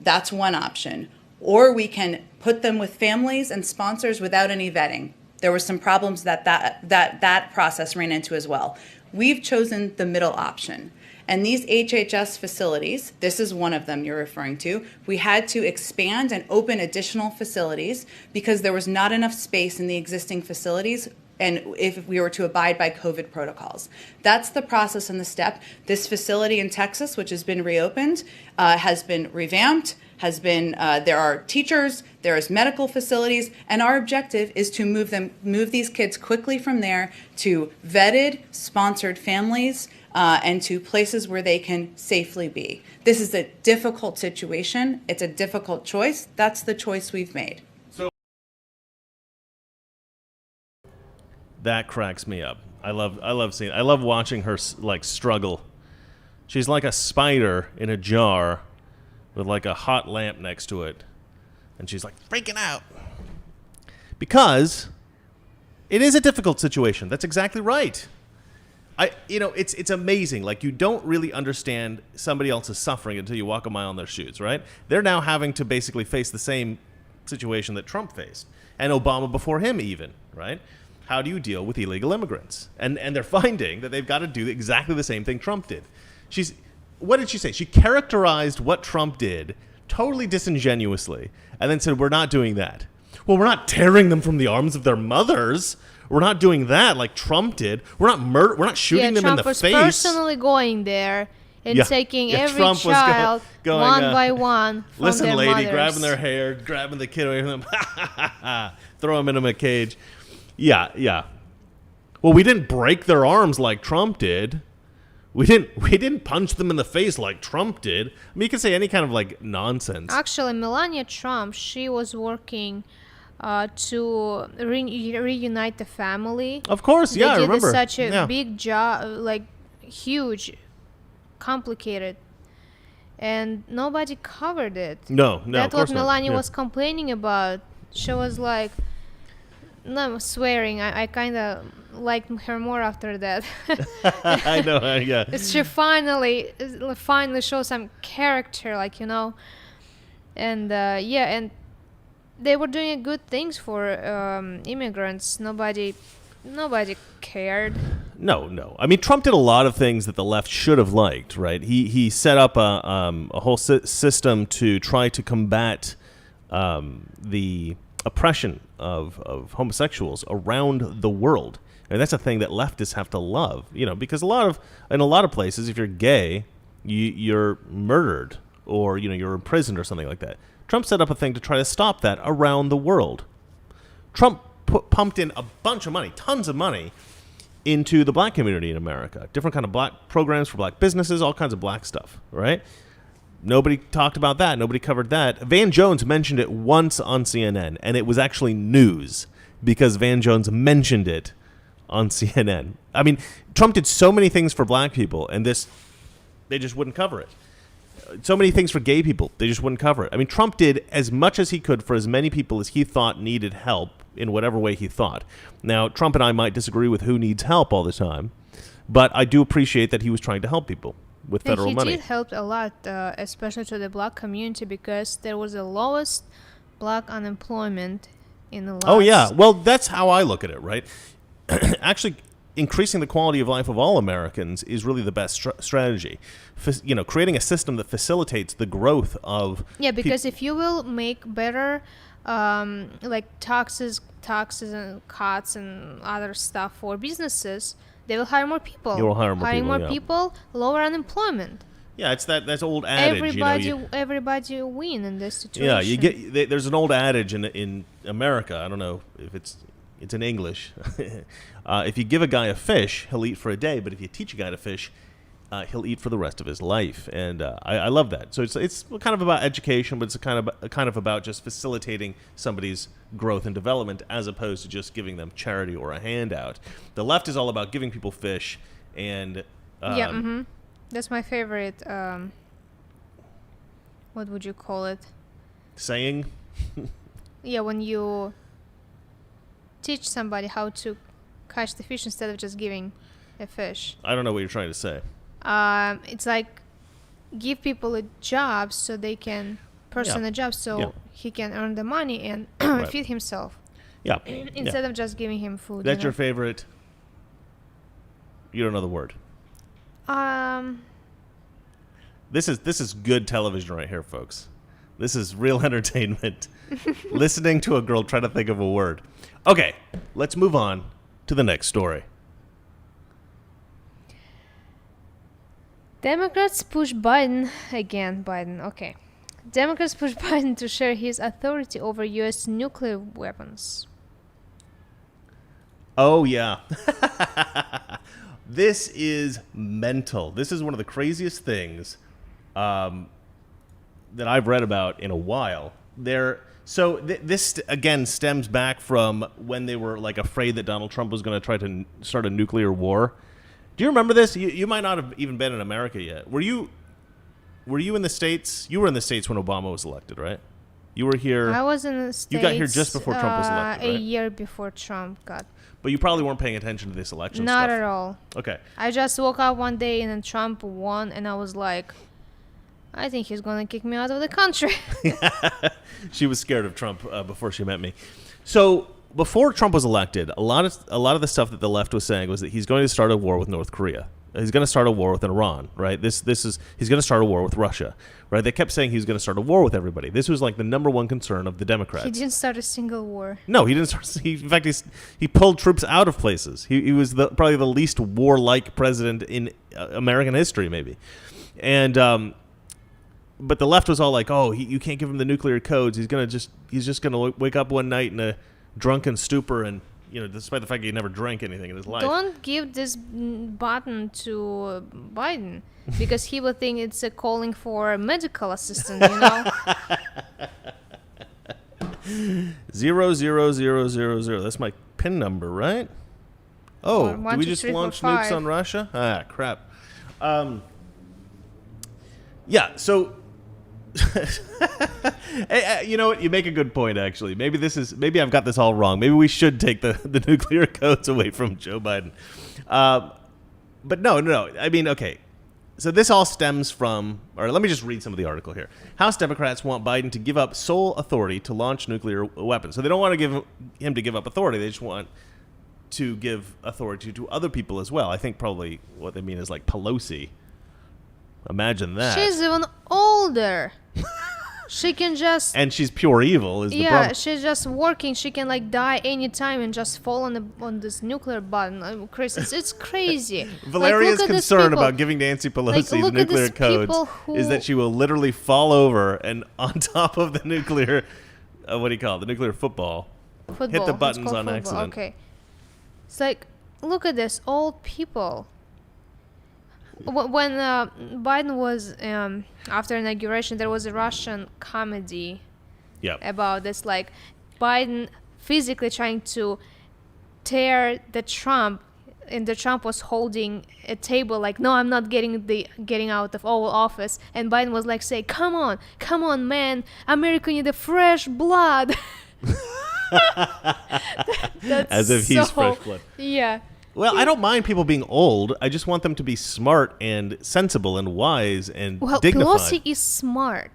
That's one option. Or we can put them with families and sponsors without any vetting. There were some problems that process ran into as well. We've chosen the middle option. And these HHS facilities, this is one of them you're referring to, we had to expand and open additional facilities because there was not enough space in the existing facilities, and if we were to abide by COVID protocols. That's the process and the step. This facility in Texas, which has been reopened, has been revamped, there are teachers, there is medical facilities, and our objective is to move these kids quickly from there to vetted, sponsored families, and to places where they can safely be. This is a difficult situation. It's a difficult choice. That's the choice we've made. That cracks me up. I love watching her like struggle. She's like a spider in a jar with like a hot lamp next to it, and she's like freaking out because it is a difficult situation. That's exactly right. It's amazing. Like, you don't really understand somebody else's suffering until you walk a mile in their shoes, right? They're now having to basically face the same situation that Trump faced, and Obama before him even, right? How do you deal with illegal immigrants? And they're finding that they've got to do exactly the same thing Trump did. What did she say? She characterized what Trump did totally disingenuously and then said, we're not doing that. Well, we're not tearing them from the arms of their mothers. We're not doing that like Trump did. We're not shooting them in the face. Trump was personally going there and taking every Trump child going, one by one from listen, their lady, mothers. grabbing their hair, grabbing the kid away from them, throw them into a cage. Yeah. Well, we didn't break their arms like Trump did. We didn't punch them in the face like Trump did. I mean, you can say any kind of like nonsense. Actually, Melania Trump, she was working to reunite the family. Of course, yeah, I remember. They did such a big job, like huge, complicated, and nobody covered it. No, That's what Melania was complaining about. She was like, no, I'm swearing. I kind of liked her more after that. I know, yeah. She finally shows some character, and and they were doing good things for immigrants. Nobody cared. No. I mean, Trump did a lot of things that the left should have liked, right? He set up a whole system to try to combat the oppression of homosexuals around the world. And that's a thing that leftists have to love, because in a lot of places, if you're gay, you're murdered or, you're imprisoned or something like that. Trump set up a thing to try to stop that around the world. Trump pumped in a bunch of money, tons of money, into the black community in America. Different kind of black programs for black businesses, all kinds of black stuff, right? Nobody talked about that. Nobody covered that. Van Jones mentioned it once on CNN, and it was actually news because Van Jones mentioned it on CNN. I mean, Trump did so many things for black people, and they just wouldn't cover it. So many things for gay people, they just wouldn't cover it. I mean, Trump did as much as he could for as many people as he thought needed help in whatever way he thought. Now, Trump and I might disagree with who needs help all the time, but I do appreciate that he was trying to help people with federal money. He did help a lot, especially to the black community, because there was the lowest black unemployment in the last... Oh, yeah. Well, that's how I look at it, right? Actually, increasing the quality of life of all Americans is really the best strategy. Creating a system that facilitates the growth of because if you will make better like taxes and cuts and other stuff for businesses, they will hire more people. You will hire more Hiring people, more people, lower unemployment. Yeah, it's that's old adage. Everybody win in this situation. Yeah, there's an old adage in America. I don't know if it's in English. If you give a guy a fish, he'll eat for a day. But if you teach a guy to fish, he'll eat for the rest of his life. And I love that. So it's kind of about education, but it's kind of about just facilitating somebody's growth and development, as opposed to just giving them charity or a handout. The left is all about giving people fish and That's my favorite. What would you call it? saying. Yeah, when you teach somebody how to catch the fish instead of just giving a fish. I don't know what you're trying to say. It's like give people a job so they can a job so he can earn the money and feed himself. Yeah. Instead of just giving him food. That's your favorite. You don't know the word. This is good television right here, folks. This is real entertainment. Listening to a girl try to think of a word. Okay, let's move on to the next story. Democrats push Biden. Okay. Democrats push Biden to share his authority over U.S. nuclear weapons. Oh, yeah. This is mental. This is one of the craziest things that I've read about in a while. This again stems back from when they were like afraid that Donald Trump was going to try to start a nuclear war. Do you remember this? You might not have even been in America yet. Were you in the States? You were in the States when Obama was elected, right? You were here. I was in the States. You got here just before Trump was elected, right? A year before Trump got. But you probably weren't paying attention to this election Not stuff. at all. Okay. I just woke up one day and then Trump won, and I was like, I think he's going to kick me out of the country. She was scared of Trump before she met me. So before Trump was elected, a lot of the stuff that the left was saying was that he's going to start a war with North Korea. He's going to start a war with Iran, right? He's going to start a war with Russia, right? They kept saying he was going to start a war with everybody. This was like the number one concern of the Democrats. He didn't start a single war. No, he didn't start. In fact, he pulled troops out of places. He was probably the least warlike president in American history, maybe. And but the left was all like, "Oh, you can't give him the nuclear codes. He's just going to wake up one night in a drunken stupor and." Despite the fact he never drank anything in his life. Don't give this button to Biden because he will think it's a calling for a medical assistant, 00000. That's my PIN number, right? Oh, did we just launch nukes on Russia? Ah, crap. Yeah, so hey, you know what? You make a good point, actually. Maybe I've got this all wrong. Maybe we should take the nuclear codes away from Joe Biden. But no. I mean, okay. So this all stems from, or let me just read some of the article here. House Democrats want Biden to give up sole authority to launch nuclear weapons. So they don't want to give him to give up authority. They just want to give authority to other people as well. I think probably what they mean is like Pelosi. Imagine that. She's even older. She can just... And she's pure evil, is the problem. Yeah, she's just working. She can, die anytime and just fall on this nuclear button. Chris, it's crazy. Valeria's concern about giving Nancy Pelosi the nuclear codes is that she will literally fall over and on top of the nuclear... what do you call it? The nuclear football. Hit the buttons on accident. Okay. It's like, look at this. Old people... When Biden was after inauguration, there was a Russian comedy about this, like Biden physically trying to tear the Trump, and the Trump was holding a table like, no, I'm not getting out of Oval Office, and Biden was like, say, come on, man, America need the fresh blood. As if he's fresh blood. Yeah. Well, I don't mind people being old. I just want them to be smart and sensible and wise and dignified. Pelosi is smart,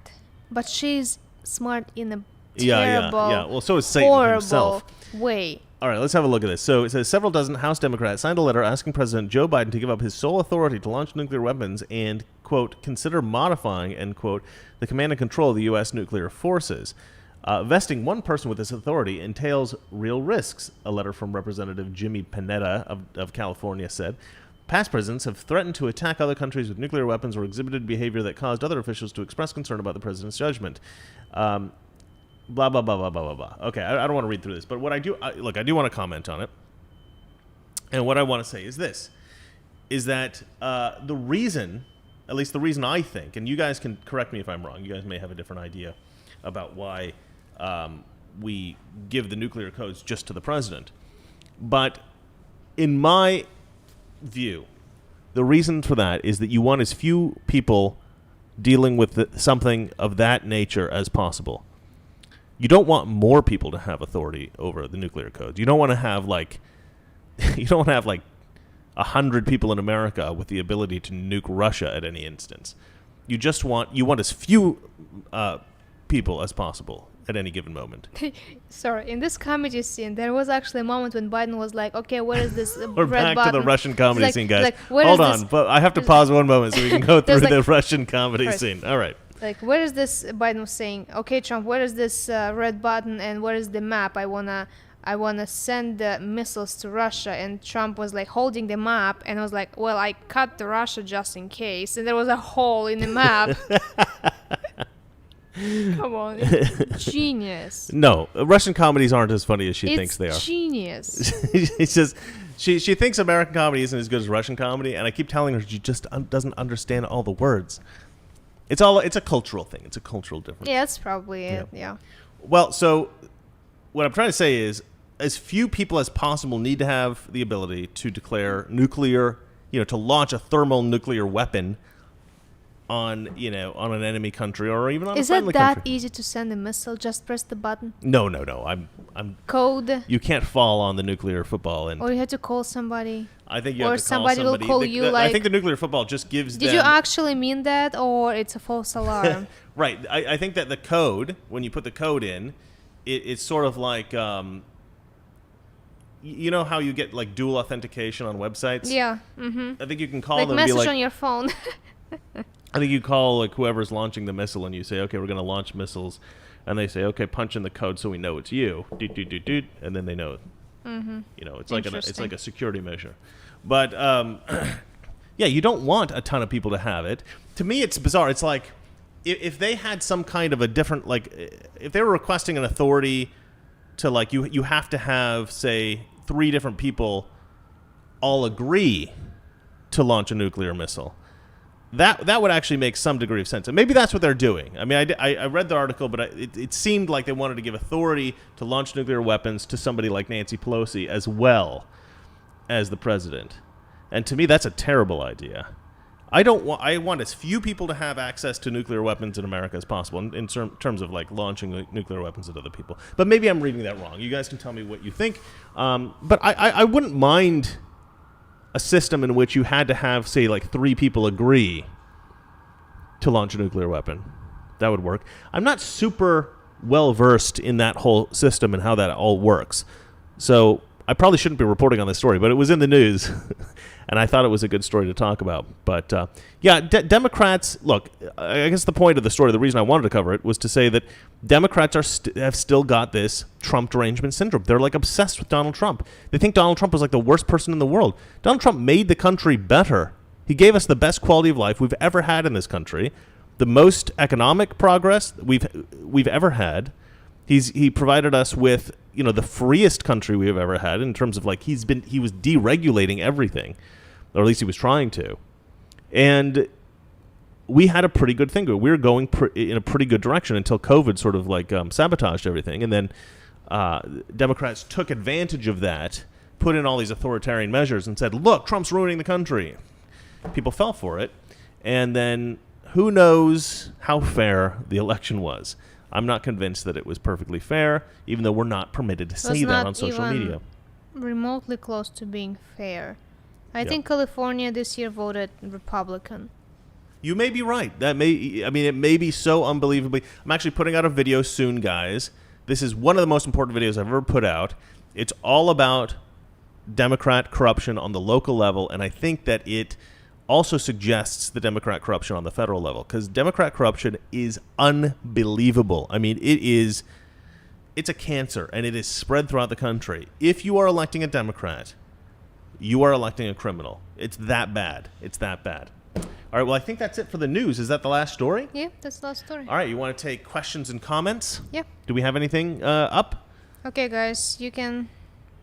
but she's smart in a terrible, Well, so is Satan himself. way. All right, let's have a look at this. So it says several dozen House Democrats signed a letter asking President Joe Biden to give up his sole authority to launch nuclear weapons and, quote, consider modifying, end quote, the command and control of the U.S. nuclear forces. Vesting one person with this authority entails real risks, a letter from Representative Jimmy Panetta of California said. Past presidents have threatened to attack other countries with nuclear weapons or exhibited behavior that caused other officials to express concern about the president's judgment. Blah, blah, blah, blah, blah, blah, blah. Okay, I don't want to read through this, but what I do, I do want to comment on it. And what I want to say is this, is that the reason, at least the reason I think, and you guys can correct me if I'm wrong, you guys may have a different idea about why we give the nuclear codes just to the president. But in my view, the reason for that is that you want as few people dealing with something of that nature as possible. You don't want more people to have authority over the nuclear codes. You don't want to have like 100 people in America with the ability to nuke Russia at any instance. You want as few people as possible at any given moment. Sorry, in this comedy scene, there was actually a moment when Biden was like, "Okay, what is this We're red back button?" to the Russian comedy scene, guys. What Hold is on, this? but I have to pause one moment so we can go through There's the Russian comedy Right. scene. All right. Like, what is this? Biden was saying, "Okay, Trump, what is this red button and what is the map? I wanna send the missiles to Russia." And Trump was like holding the map and was like, "Well, I cut the Russia just in case." And there was a hole in the map. Come on, it's genius. No, Russian comedies aren't as funny as she thinks they are. It's genius. It's just she thinks American comedy isn't as good as Russian comedy, and I keep telling her she just doesn't understand all the words. It's a cultural thing. It's a cultural difference. Yeah, that's probably it. Yeah. Well, so what I'm trying to say is, as few people as possible need to have the ability to declare nuclear, to launch a thermonuclear weapon on an enemy country or even on Is a friendly it that country. easy to send a missile? Just press the button. No. I'm Code. You can't fall on the nuclear football, and Or you have to call somebody. I think you or have to call somebody will call you, I like- think the nuclear football just gives Did them. you actually mean that, or it's a false alarm? Right. I think that the code, when you put the code in, it's sort of like, you know how you get like dual authentication on websites? Yeah. Mm-hmm. I think you can call Like them and be message like, on your phone. I think you call like whoever's launching the missile and you say, okay, we're going to launch missiles. And they say, okay, punch in the code so we know it's you. Doot, doot, doot, doot, and then they know it. Mm-hmm. It's like a security measure. But yeah, you don't want a ton of people to have it. To me, it's bizarre. It's like if they had some kind of a different, like if they were requesting an authority to like you have to have, say, 3 different people all agree to launch a nuclear missile. That would actually make some degree of sense. And maybe that's what they're doing. I mean, I read the article, but it seemed like they wanted to give authority to launch nuclear weapons to somebody like Nancy Pelosi as well as the president. And to me, that's a terrible idea. I want as few people to have access to nuclear weapons in America as possible in terms of like launching nuclear weapons at other people. But maybe I'm reading that wrong. You guys can tell me what you think. But I wouldn't mind a system in which you had to have, say, like 3 people agree to launch a nuclear weapon. That would work. I'm not super well versed in that whole system and how that all works. So I probably shouldn't be reporting on this story, but it was in the news, and I thought it was a good story to talk about. But yeah, Democrats, look, I guess the point of the story, the reason I wanted to cover it, was to say that Democrats have still got this Trump derangement syndrome. They're like obsessed with Donald Trump. They think Donald Trump was like the worst person in the world. Donald Trump made the country better. He gave us the best quality of life we've ever had in this country, the most economic progress we've ever had. He provided us with the freest country we have ever had in terms of like he was deregulating everything, or at least he was trying to, and we had a pretty good thing. We were going in a pretty good direction until COVID sort of like sabotaged everything, and then Democrats took advantage of that, put in all these authoritarian measures, and said, "Look, Trump's ruining the country." People fell for it, and then who knows how fair the election was. I'm not convinced that it was perfectly fair, even though we're not permitted to say that on social media. Remotely close to being fair. I Yeah. think California this year voted Republican. You may be right. It may be so unbelievably. I'm actually putting out a video soon, guys. This is one of the most important videos I've ever put out. It's all about Democrat corruption on the local level, and I think that it also suggests the Democrat corruption on the federal level, because Democrat corruption is unbelievable. I mean, it's a cancer, and it is spread throughout the country. If you are electing a Democrat, you are electing a criminal. It's that bad. It's that bad. All right, well, I think that's it for the news. Is that the last story? Yeah, that's the last story. All right, you want to take questions and comments? Yeah. Do we have anything up? Okay, guys, you can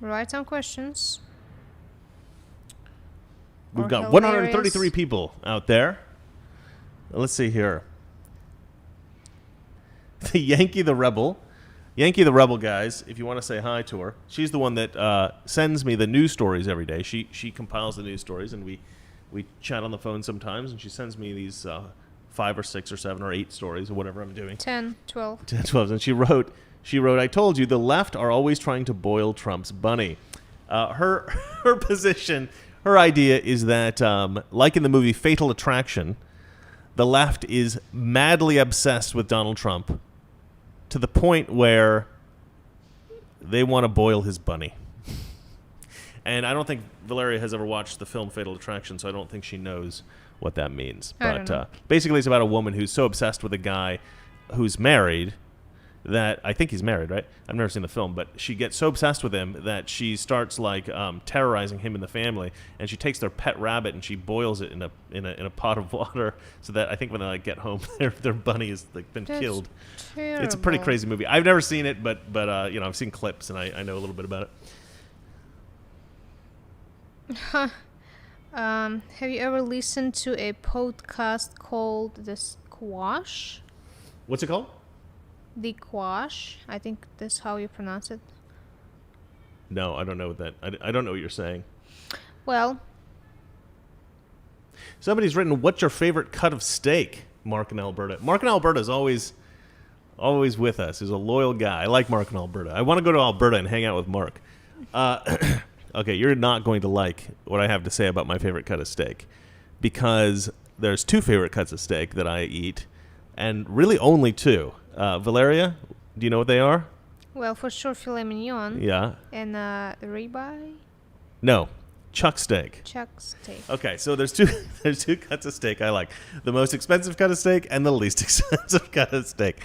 write some questions. We've Or got hilarious. 133 people out there. Let's see here. The Yankee the Rebel, guys, if you want to say hi to her, she's the one that sends me the news stories every day. She compiles the news stories, and we chat on the phone sometimes, and she sends me these 5 or 6 or 7 or 8 stories or whatever I'm doing. 10, 12. 10, 12. And she wrote, I told you, the left are always trying to boil Trump's bunny. Her position, her idea is that, like in the movie Fatal Attraction, the left is madly obsessed with Donald Trump to the point where they want to boil his bunny. And I don't think Valeria has ever watched the film Fatal Attraction, so I don't think she knows what that means. I don't know. Basically, it's about a woman who's so obsessed with a guy who's married that, I think he's married, right? I've never seen the film, but she gets so obsessed with him that she starts terrorizing him and the family, and she takes their pet rabbit and she boils it in a pot of water, so that I think when they get home, their bunny has been That's killed. terrible. It's a pretty crazy movie. I've never seen it, but I've seen clips and I know a little bit about it. Have you ever listened to a podcast called The Squash? What's it called? The Quash. I think that's how you pronounce it. No, I don't know what that. I don't know what you're saying. Well, Somebody's written, "What's your favorite cut of steak?" Mark in Alberta. Mark in Alberta is always with us. He's a loyal guy. I like Mark in Alberta. I want to go to Alberta and hang out with Mark. Okay, you're not going to like what I have to say about my favorite cut of steak, because there's 2 favorite cuts of steak that I eat, and really only 2. Valeria, do you know what they are? well, for sure, filet mignon. Yeah. And ribeye, No, chuck steak. chuck steak. Okay, so there's two cuts of steak I like. The most expensive cut of steak and the least expensive cut of steak.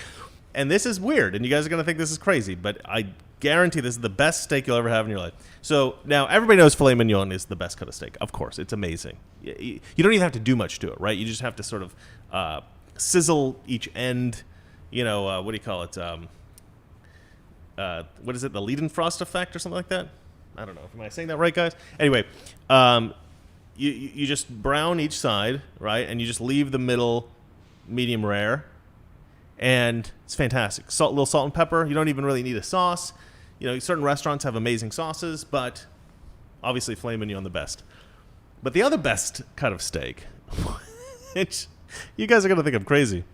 And this is weird, and you guys are going to think this is crazy, but I guarantee this is the best steak you'll ever have in your life. So now everybody knows filet mignon is the best cut of steak. Of course, it's amazing. You don't even have to do much to it, right? You just have to sort of sizzle each end. What do you call it? What is it? The Leidenfrost effect or something like that? I don't know. Am I saying that right, guys? Anyway, you just brown each side, right? And you just leave the middle medium rare. And it's fantastic. A little salt and pepper. You don't even really need a sauce. Certain restaurants have amazing sauces, but obviously filet mignon the best. But the other best cut of steak, which you guys are going to think I'm crazy,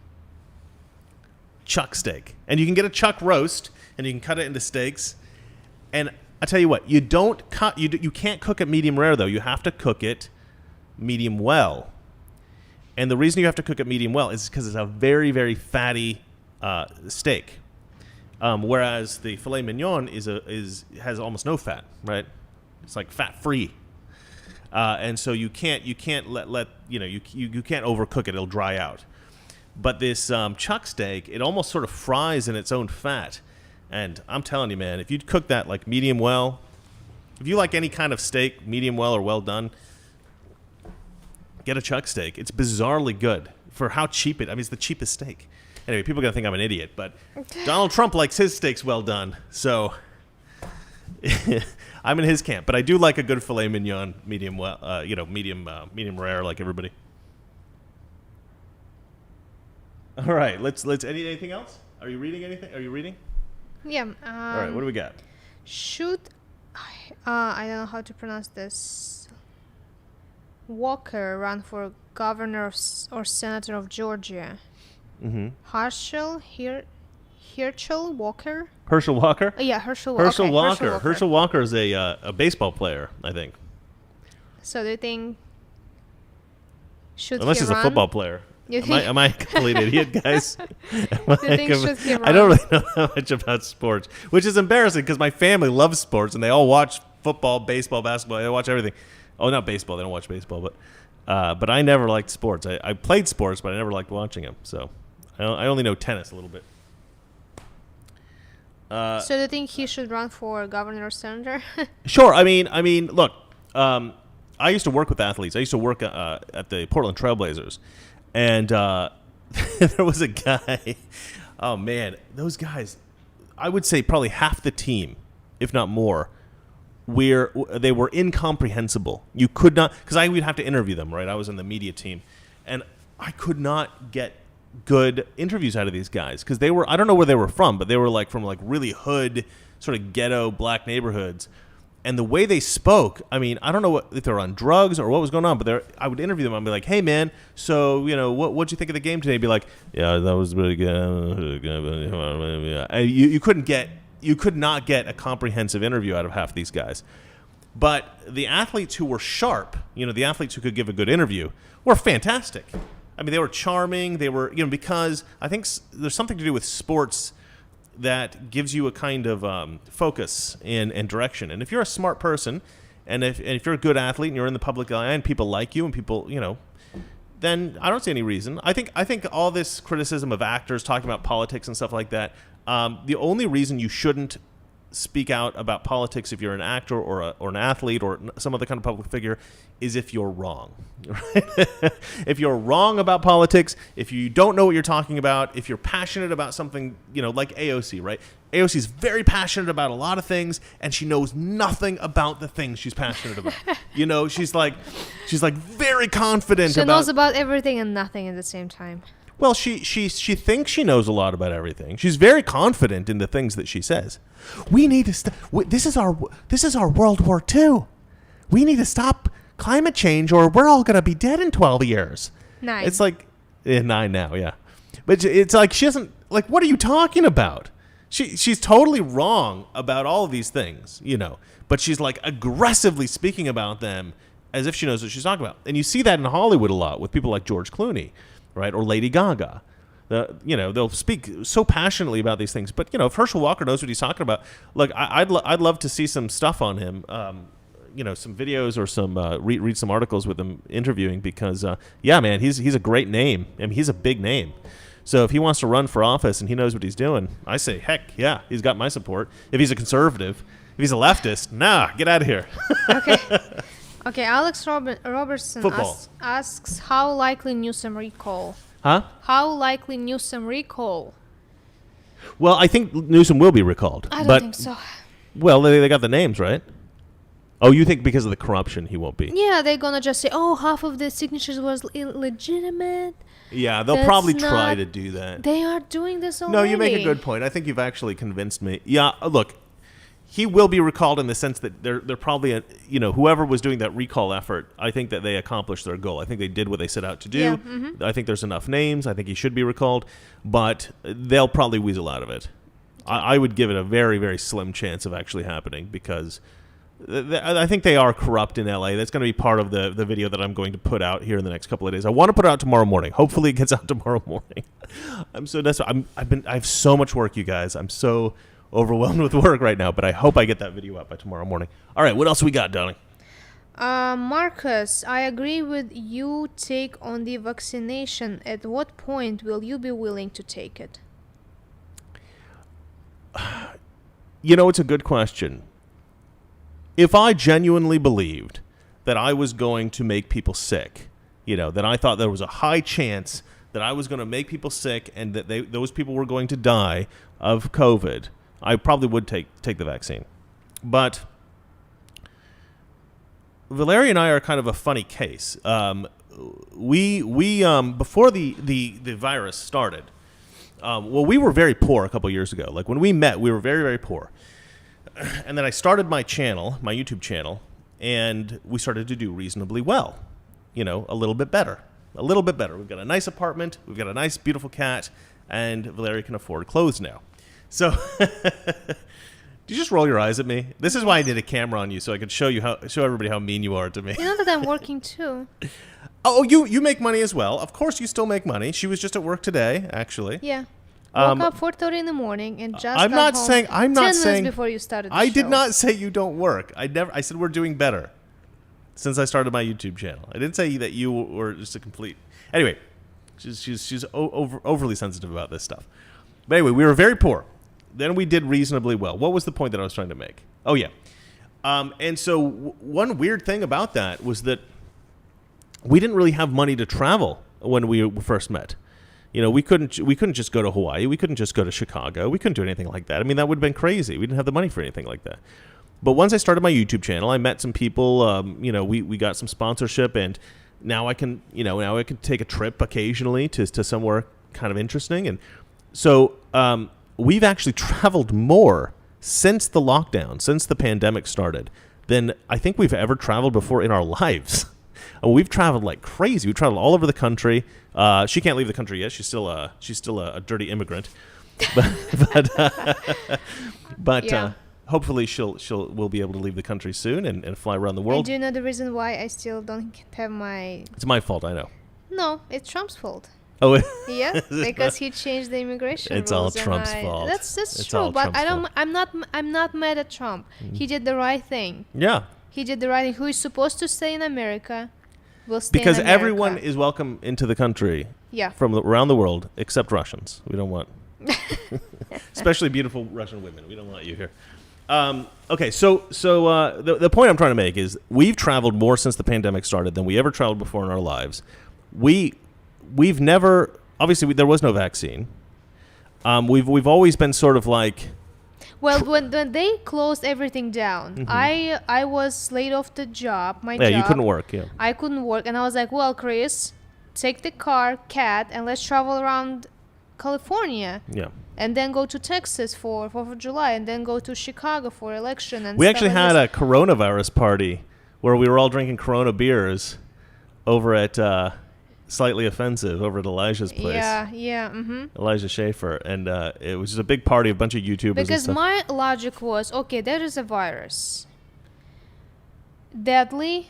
chuck steak. And you can get a chuck roast, and you can cut it into steaks. And I tell you what, you can't cook it medium rare, though. You have to cook it medium well. And the reason you have to cook it medium well is because it's a very, very fatty steak, whereas the filet mignon has almost no fat, right? It's like fat free, and so you can't you can't overcook it; it'll dry out. But this chuck steak, it almost sort of fries in its own fat, and I'm telling you, man, if you cook that like medium well, if you like any kind of steak, medium well or well done, get a chuck steak. It's bizarrely good for how cheap it. I mean, it's the cheapest steak. Anyway, people are gonna think I'm an idiot, but Donald Trump likes his steaks well done, so I'm in his camp. But I do like a good filet mignon, medium well, medium rare, like everybody. All right, let's. Anything else? Are you reading anything? Are you reading? Yeah. All right, what do we got? Should I don't know how to pronounce this. Walker run for governor or senator of Georgia. Mm-hmm. Herschel Walker. Herschel Walker. Yeah, Herschel Walker. Herschel Walker is a baseball player, I think. So do you think should Unless he he's run? a football player. You Am I a complete idiot, guys? I don't really know that much about sports, which is embarrassing because my family loves sports and they all watch football, baseball, basketball. They watch everything. Oh, not baseball. They don't watch baseball, but I never liked sports. I played sports, but I never liked watching them. So I only know tennis a little bit. So do you think he should run for governor or senator? Sure. I mean, look. I used to work with athletes. I used to work at the Portland Trailblazers, and there was a guy. Oh man, those guys! I would say probably half the team, if not more, where they were incomprehensible. You could not, because I would have to interview them. Right, I was in the media team, and I could not get good interviews out of these guys because they were. I don't know where they were from, but they were like from like really hood, sort of ghetto black neighborhoods. And the way they spoke, I mean, I don't know if they were on drugs or what was going on, but I would interview them. I'd be like, "Hey, man, so what'd you think of the game today?" I'd be like, "Yeah, that was really good." You could not get a comprehensive interview out of half these guys. But the athletes who were sharp, the athletes who could give a good interview, were fantastic. I mean, they were charming. They were, because I think there's something to do with sports that gives you a kind of focus and direction. And if you're a smart person, and if you're a good athlete and you're in the public eye and people like you and people, then I don't see any reason. I think all this criticism of actors talking about politics and stuff like that, the only reason you shouldn't speak out about politics if you're an actor or an athlete or some other kind of public figure is if you're wrong. Right? If you're wrong about politics, if you don't know what you're talking about, if you're passionate about something, like AOC, right? AOC is very passionate about a lot of things, and she knows nothing about the things she's passionate about. She's like very confident. She knows about everything and nothing at the same time. Well, she thinks she knows a lot about everything. She's very confident in the things that she says. We need to this is our World War II. We need to stop climate change, or we're all gonna be dead in 12 years. 9. It's like 9 now, yeah. But it's like she doesn't like. What are you talking about? She's totally wrong about all of these things, But she's like aggressively speaking about them as if she knows what she's talking about. And you see that in Hollywood a lot with people like George Clooney. Right, or Lady Gaga, they'll speak so passionately about these things. But if Herschel Walker knows what he's talking about, look, I'd love to see some stuff on him, some videos or some read some articles with him interviewing because, man, he's a great name. I mean, he's a big name. So if he wants to run for office and he knows what he's doing, I say, heck yeah, he's got my support. If he's a conservative, if he's a leftist, get out of here. Okay. Okay, Alex Robertson asks, how likely Newsom recall? Huh? How likely Newsom recall? Well, I think Newsom will be recalled. I don't think so. Well, they got the names, right? Oh, you think because of the corruption he won't be? Yeah, they're going to just say, half of the signatures was illegitimate. Yeah, they'll probably try to do that. They are doing this already. No, you make a good point. I think you've actually convinced me. Yeah, look. He will be recalled in the sense that they're probably, whoever was doing that recall effort, I think that they accomplished their goal. I think they did what they set out to do. Yeah, mm-hmm. I think there's enough names. I think he should be recalled. But they'll probably weasel out of it. I would give it a very, very slim chance of actually happening because I think they are corrupt in L.A. That's going to be part of the video that I'm going to put out here in the next couple of days. I want to put it out tomorrow morning. Hopefully it gets out tomorrow morning. I'm so desperate. I have so much work, you guys. I'm so overwhelmed with work right now, but I hope I get that video up by tomorrow morning. All right, what else we got, darling? Marcus, I agree with you take on the vaccination. At what point will you be willing to take it? It's a good question. If I genuinely believed that I was going to make people sick, that I thought there was a high chance that I was going to make people sick and that those people were going to die of COVID, I probably would take the vaccine. But Valeria and I are kind of a funny case. We before the virus started, we were very poor a couple years ago. Like when we met, we were very, very poor. And then I started my channel, my YouTube channel, and we started to do reasonably well. A little bit better. We've got a nice apartment, we've got a nice, beautiful cat, and Valeria can afford clothes now. So, do you just roll your eyes at me? This is why I did a camera on you, so I could show everybody how mean you are to me. You know that I'm working too. Oh, you make money as well. Of course, you still make money. She was just at work today, actually. Yeah. Woke up 4:30 in the morning and just I'm got not home saying. I'm 10 not minutes saying. before you started the I show. did not say you don't work. I said we're doing better since I started my YouTube channel. I didn't say that you were just a complete. Anyway, she's overly sensitive about this stuff. But anyway, we were very poor. Then we did reasonably well. What was the point that I was trying to make? Oh yeah, and so one weird thing about that was that we didn't really have money to travel when we first met. You know, we couldn't just go to Hawaii. We couldn't just go to Chicago. We couldn't do anything like that. I mean, that would have been crazy. We didn't have the money for anything like that. But once I started my YouTube channel, I met some people. You know, we got some sponsorship, and now I can take a trip occasionally to somewhere kind of interesting. And so we've actually traveled more since the lockdown, since the pandemic started, than I think we've ever traveled before in our lives. We've traveled like crazy. We traveled all over the country. She can't leave the country yet. She's still a dirty immigrant, but Yeah. hopefully we'll be able to leave the country soon and fly around the And world. do you know the reason why I still don't have my... It's my fault, I know. No, it's Trump's fault. Oh, Yeah, because he changed the immigration It's all rules. and Trump's fault. That's It's true, all but Trump's fault. I'm not mad at Trump. He did the right thing. yeah. He did the right thing. Who is supposed to stay in America will stay Because in America. everyone is welcome into the country Yeah. from around the world except Russians. We don't want, especially beautiful Russian women. We don't want you here. Okay, so the point I'm trying to make is we've traveled more since the pandemic started than we ever traveled before in our lives. We've never, obviously there was no vaccine. We've always been sort of like, Well, when they closed everything down, I was laid off the job. My yeah, job. you couldn't work. Yeah. I couldn't work, and I was like, "Well, Chris, take the car, cat, and let's travel around California, Yeah. and then go to Texas for 4th of July, and then go to Chicago for election." And We stuff actually like had this. a coronavirus party where we were all drinking Corona beers over at Slightly Offensive over at Elijah's place. Yeah. Elijah Schaefer, and it was just a big party, a bunch of YouTubers and Because stuff. my logic was, okay, there is a virus, deadly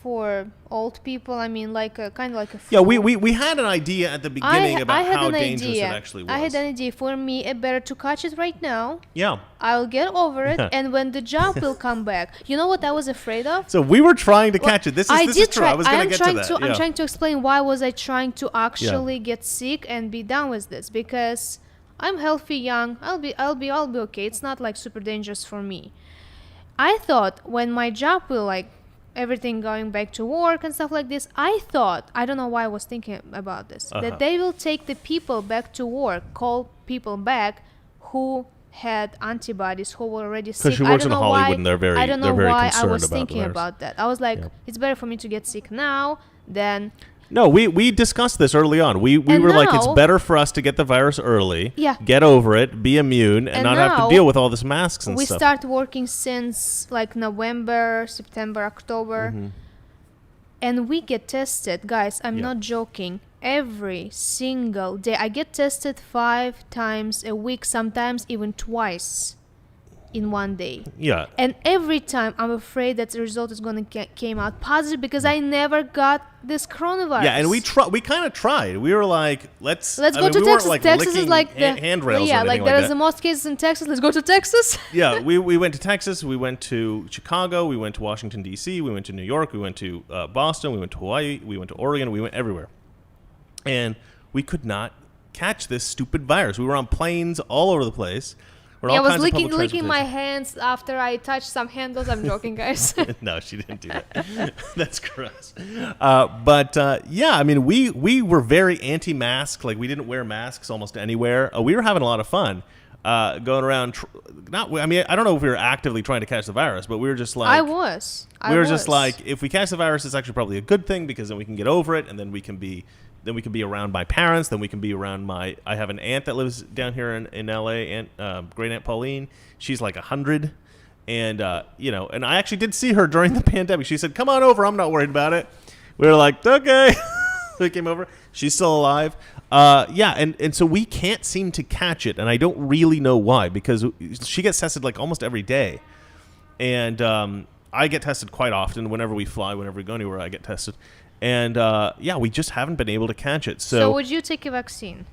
for old people. I mean, like a kind of like a Yeah, flu. we had an idea at the beginning about how dangerous it actually was. I had an idea. For me, it better to catch it right now. Yeah. I'll get over it, and when the job will come back, you know what I was afraid of? So we were trying to catch it. This is true. I was going to get to that. I'm Yeah. trying to explain why was I trying to actually get sick and be done with this, because I'm healthy, young. I'll be okay. It's not like super dangerous for me. I thought when my job will like everything going back to work and stuff like this, I don't know why I was thinking about this, that they will take the people back to work, call people back who had antibodies, who were already sick. she works in Hollywood, and they're very I don't know very why I concerned was about the thinking virus. about that. I was like, it's better for me to get sick now than... No, we discussed this early on. We And were like, it's now- better for us to get the virus early, Yeah. get over it, be immune, and And not have to now deal with all this masks and we stuff. start working since like November, September, October, and we get tested, guys. I'm Yeah. not joking. Every single day, I get tested 5 times a week, sometimes even twice in one day. Yeah. And every time, I'm afraid that the result is going to came out positive because I never got this coronavirus. Yeah, and we kind of tried. We were like, let's Let's I go mean, to we weren't, Texas. like, Texas is licking like the handrails. yeah, or like anything there like is that. the most cases in Texas. Let's go to Texas. Yeah, we went to Texas, we went to Chicago, we went to Washington, D.C., we went to New York, we went to Boston, we went to Hawaii, we went to Oregon, we went everywhere. And we could not catch this stupid virus. We were on planes all over the place. We're Yeah, I all was kinds of public licking my transportation. hands after I touched some handles. I'm joking, guys. No, she didn't do that. That's gross. But yeah, I mean, we were very anti-mask. Like, we didn't wear masks almost anywhere. We were having a lot of fun going around. I mean, I don't know if we were actively trying to catch the virus, but we were just like, I was. we were just like, if we catch the virus, it's actually probably a good thing because then we can get over it, and then we can be around my parents. Then we can be around I have an aunt that lives down here in L.A. Great Aunt Pauline. She's like 100, and and I actually did see her during the pandemic. She said, "Come on over. I'm not worried about it." We were like, "Okay." We came over. She's still alive. Yeah, and so we can't seem to catch it, and I don't really know why, because she gets tested like almost every day, and I get tested quite often whenever we fly, whenever we go anywhere. I get tested. And we just haven't been able to catch it. So would you take a vaccine?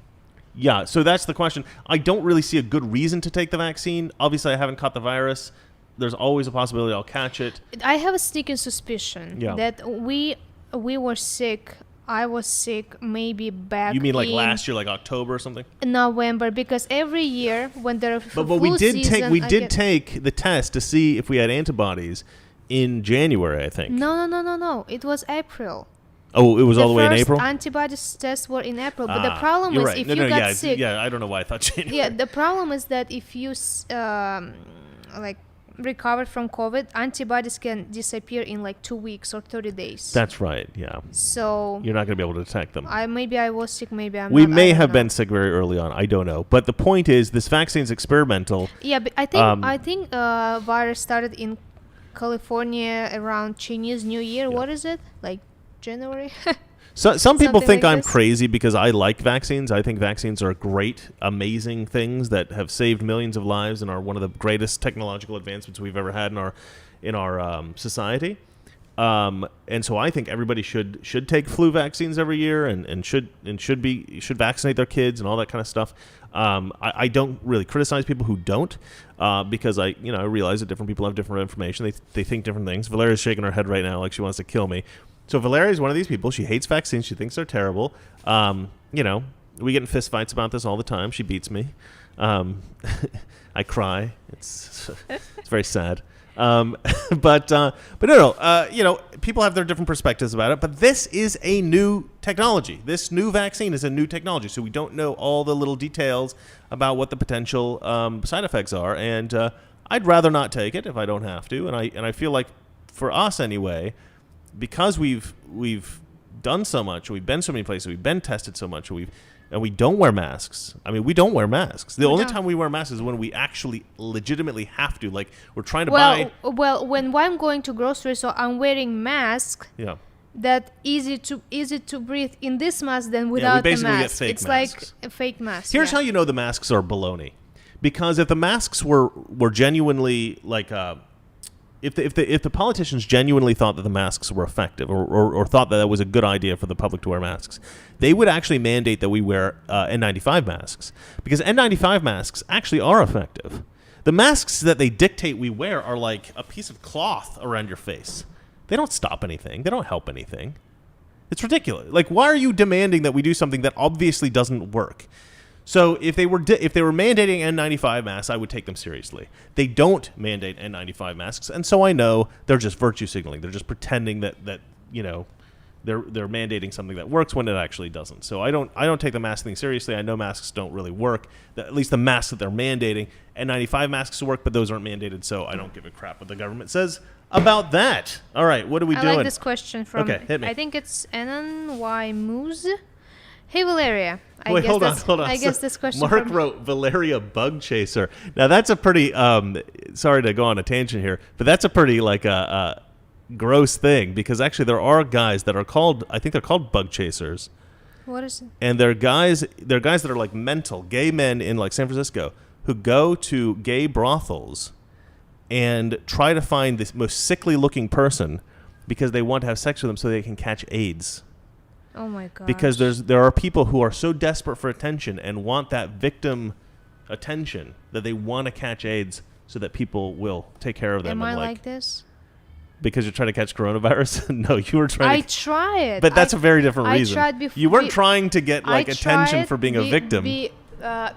Yeah, so that's the question. I don't really see a good reason to take the vaccine. Obviously, I haven't caught the virus. There's always a possibility I'll catch it. I have a sneaking suspicion that we were sick. I was sick maybe back. You mean like in last year, like October or something? November, because every year when there but we did take the test to see if we had antibodies in January, I think. No. It was April. Oh, it was all the way in April? The first antibodies tests were in April. But the problem is if you got sick... Yeah, I don't know why I thought January. Yeah, the problem is that if you recovered from COVID, antibodies can disappear in like 2 weeks or 30 days. That's right, yeah. So... You're not going to be able to detect them. Maybe I was sick, maybe I'm not. We may have been sick very early on. I don't know. But the point is, this vaccine's experimental. Yeah, but I think virus started in California around Chinese New Year. Yeah. What is it? Like January? So some people think like I'm this? crazy because I like vaccines. I think vaccines are great, amazing things that have saved millions of lives and are one of the greatest technological advancements we've ever had in our society. And so I think everybody should take flu vaccines every year and should vaccinate their kids and all that kind of stuff. I don't really criticize people who don't because I realize that different people have different information. They think different things. Valeria's shaking her head right now like she wants to kill me. So Valeria is one of these people. She hates vaccines. She thinks they're terrible. We get in fist fights about this all the time. She beats me. I cry. It's very sad. But no. People have their different perspectives about it. But this is a new technology. This new vaccine is a new technology. So we don't know all the little details about what the potential side effects are. And I'd rather not take it if I don't have to. And I feel like for us anyway, because we've done so much, we've been so many places, we've been tested so much, and we don't wear masks. I mean, we don't wear masks. The only time we wear masks is when we actually legitimately have to. Like, we're trying to buy... Well, when I'm going to grocery store, I'm wearing mask. Yeah. That easy to breathe in this mask than without the mask. It's masks. Like a fake mask. Here's how you know the masks are baloney. Because if the masks were genuinely like... If the politicians genuinely thought that the masks were effective or thought that was a good idea for the public to wear masks, they would actually mandate that we wear N95 masks. Because N95 masks actually are effective. The masks that they dictate we wear are like a piece of cloth around your face. They don't stop anything. They don't help anything. It's ridiculous. Like, why are you demanding that we do something that obviously doesn't work? So if they were mandating N95 masks, I would take them seriously. They don't mandate N95 masks, and so I know they're just virtue signaling. They're just pretending that they're mandating something that works when it actually doesn't. So I don't take the mask thing seriously. I know masks don't really work. At least the masks that they're mandating, N95 masks work, but those aren't mandated. So I don't give a crap what the government says about that. All right, what are we doing? I like this question from. Okay, hit me. I think it's NNY Moose. Hey Valeria. Wait, hold on. I guess this question. Mark wrote Valeria Bug Chaser. Now that's a pretty. Sorry to go on a tangent here, but that's a pretty gross thing because actually there are guys that are called. I think they're called bug chasers. What is it? And they're guys that are like mental gay men in like San Francisco who go to gay brothels and try to find this most sickly looking person because they want to have sex with them so they can catch AIDS. Oh my god! Because there are people who are so desperate for attention and want that victim attention that they want to catch AIDS so that people will take care of them. Am I like this? Because you're trying to catch coronavirus? No, you were trying. I tried. But that's a very different reason. I tried before. You weren't trying to get attention for being a victim.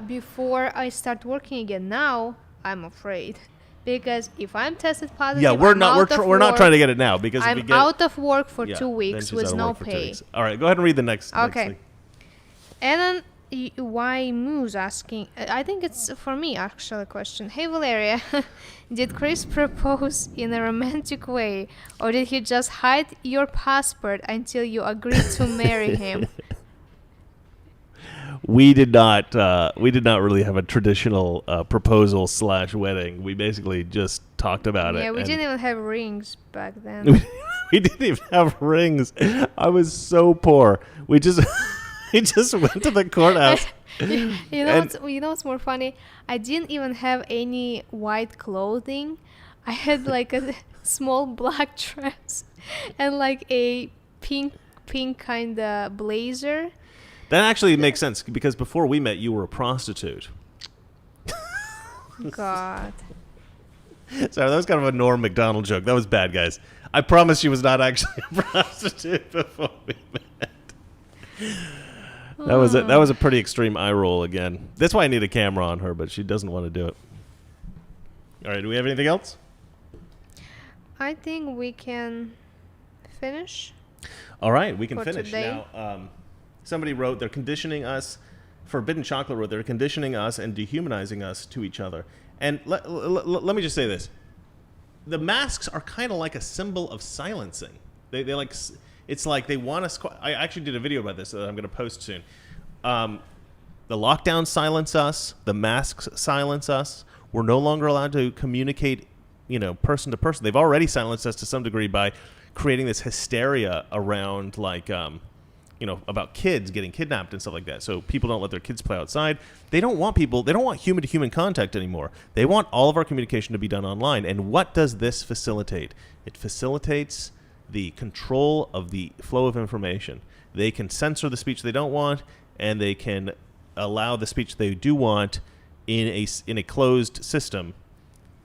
Before I start working again. Now I'm afraid. Because if I'm tested positive, yeah, we're not trying to get it now because I'm if we get out of work for 2 weeks with no pay. All right, go ahead and read the next. Okay. Next And then why Moose asking? I think it's for me actually a question. Hey Valeria, did Chris propose in a romantic way, or did he just hide your passport until you agreed to marry him? We did not really have a traditional proposal / wedding. We basically just talked about it. Yeah, we didn't even have rings back then. We didn't even have rings. I was so poor. We just went to the courthouse. You know what's more funny? I didn't even have any white clothing. I had like a small black dress and like a pink pink kind of blazer. That actually makes sense because before we met, you were a prostitute. God. Sorry, that was kind of a Norm Macdonald joke. That was bad, guys. I promise she was not actually a prostitute before we met. That was a pretty extreme eye roll again. That's why I need a camera on her, but she doesn't want to do it. All right, do we have anything else? I think we can finish. All right, we can For finish. today. Now, somebody wrote, they're conditioning us, Forbidden Chocolate wrote, they're conditioning us and dehumanizing us to each other. And let me just say this. The masks are kind of like a symbol of silencing. They like, it's like they want us, I actually did a video about this that I'm going to post soon. The lockdowns silence us. The masks silence us. We're no longer allowed to communicate, person to person. They've already silenced us to some degree by creating this hysteria around, like, about kids getting kidnapped and stuff like that. So people don't let their kids play outside. They don't want human-to-human contact anymore. They want all of our communication to be done online. And what does this facilitate? It facilitates the control of the flow of information. They can censor the speech they don't want, and they can allow the speech they do want in a closed system,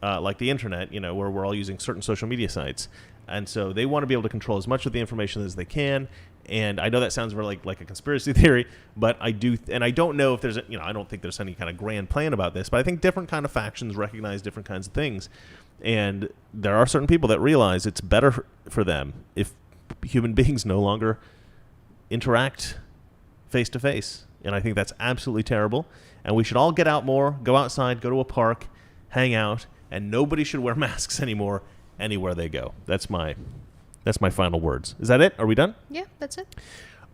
like the internet, where we're all using certain social media sites. And so they want to be able to control as much of the information as they can. And I know that sounds very like a conspiracy theory, but I do, and I don't know if there's, I don't think there's any kind of grand plan about this, but I think different kind of factions recognize different kinds of things. And there are certain people that realize it's better for them if human beings no longer interact face to face. And I think that's absolutely terrible. And we should all get out more, go outside, go to a park, hang out, and nobody should wear masks anymore anywhere they go. That's my final words. Is that it? Are we done? Yeah, that's it.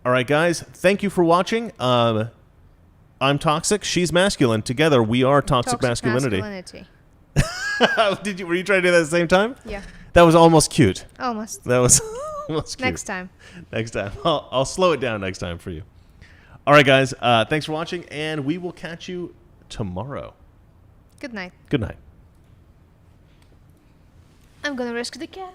All right, guys. Thank you for watching. I'm Toxic. She's Masculine. Together, we are Toxic Masculinity. Were you trying to do that at the same time? Yeah. That was almost cute. Almost. That was almost cute. Next time. Next time. I'll slow it down next time for you. All right, guys. Thanks for watching, and we will catch you tomorrow. Good night. Good night. I'm gonna rescue the cat.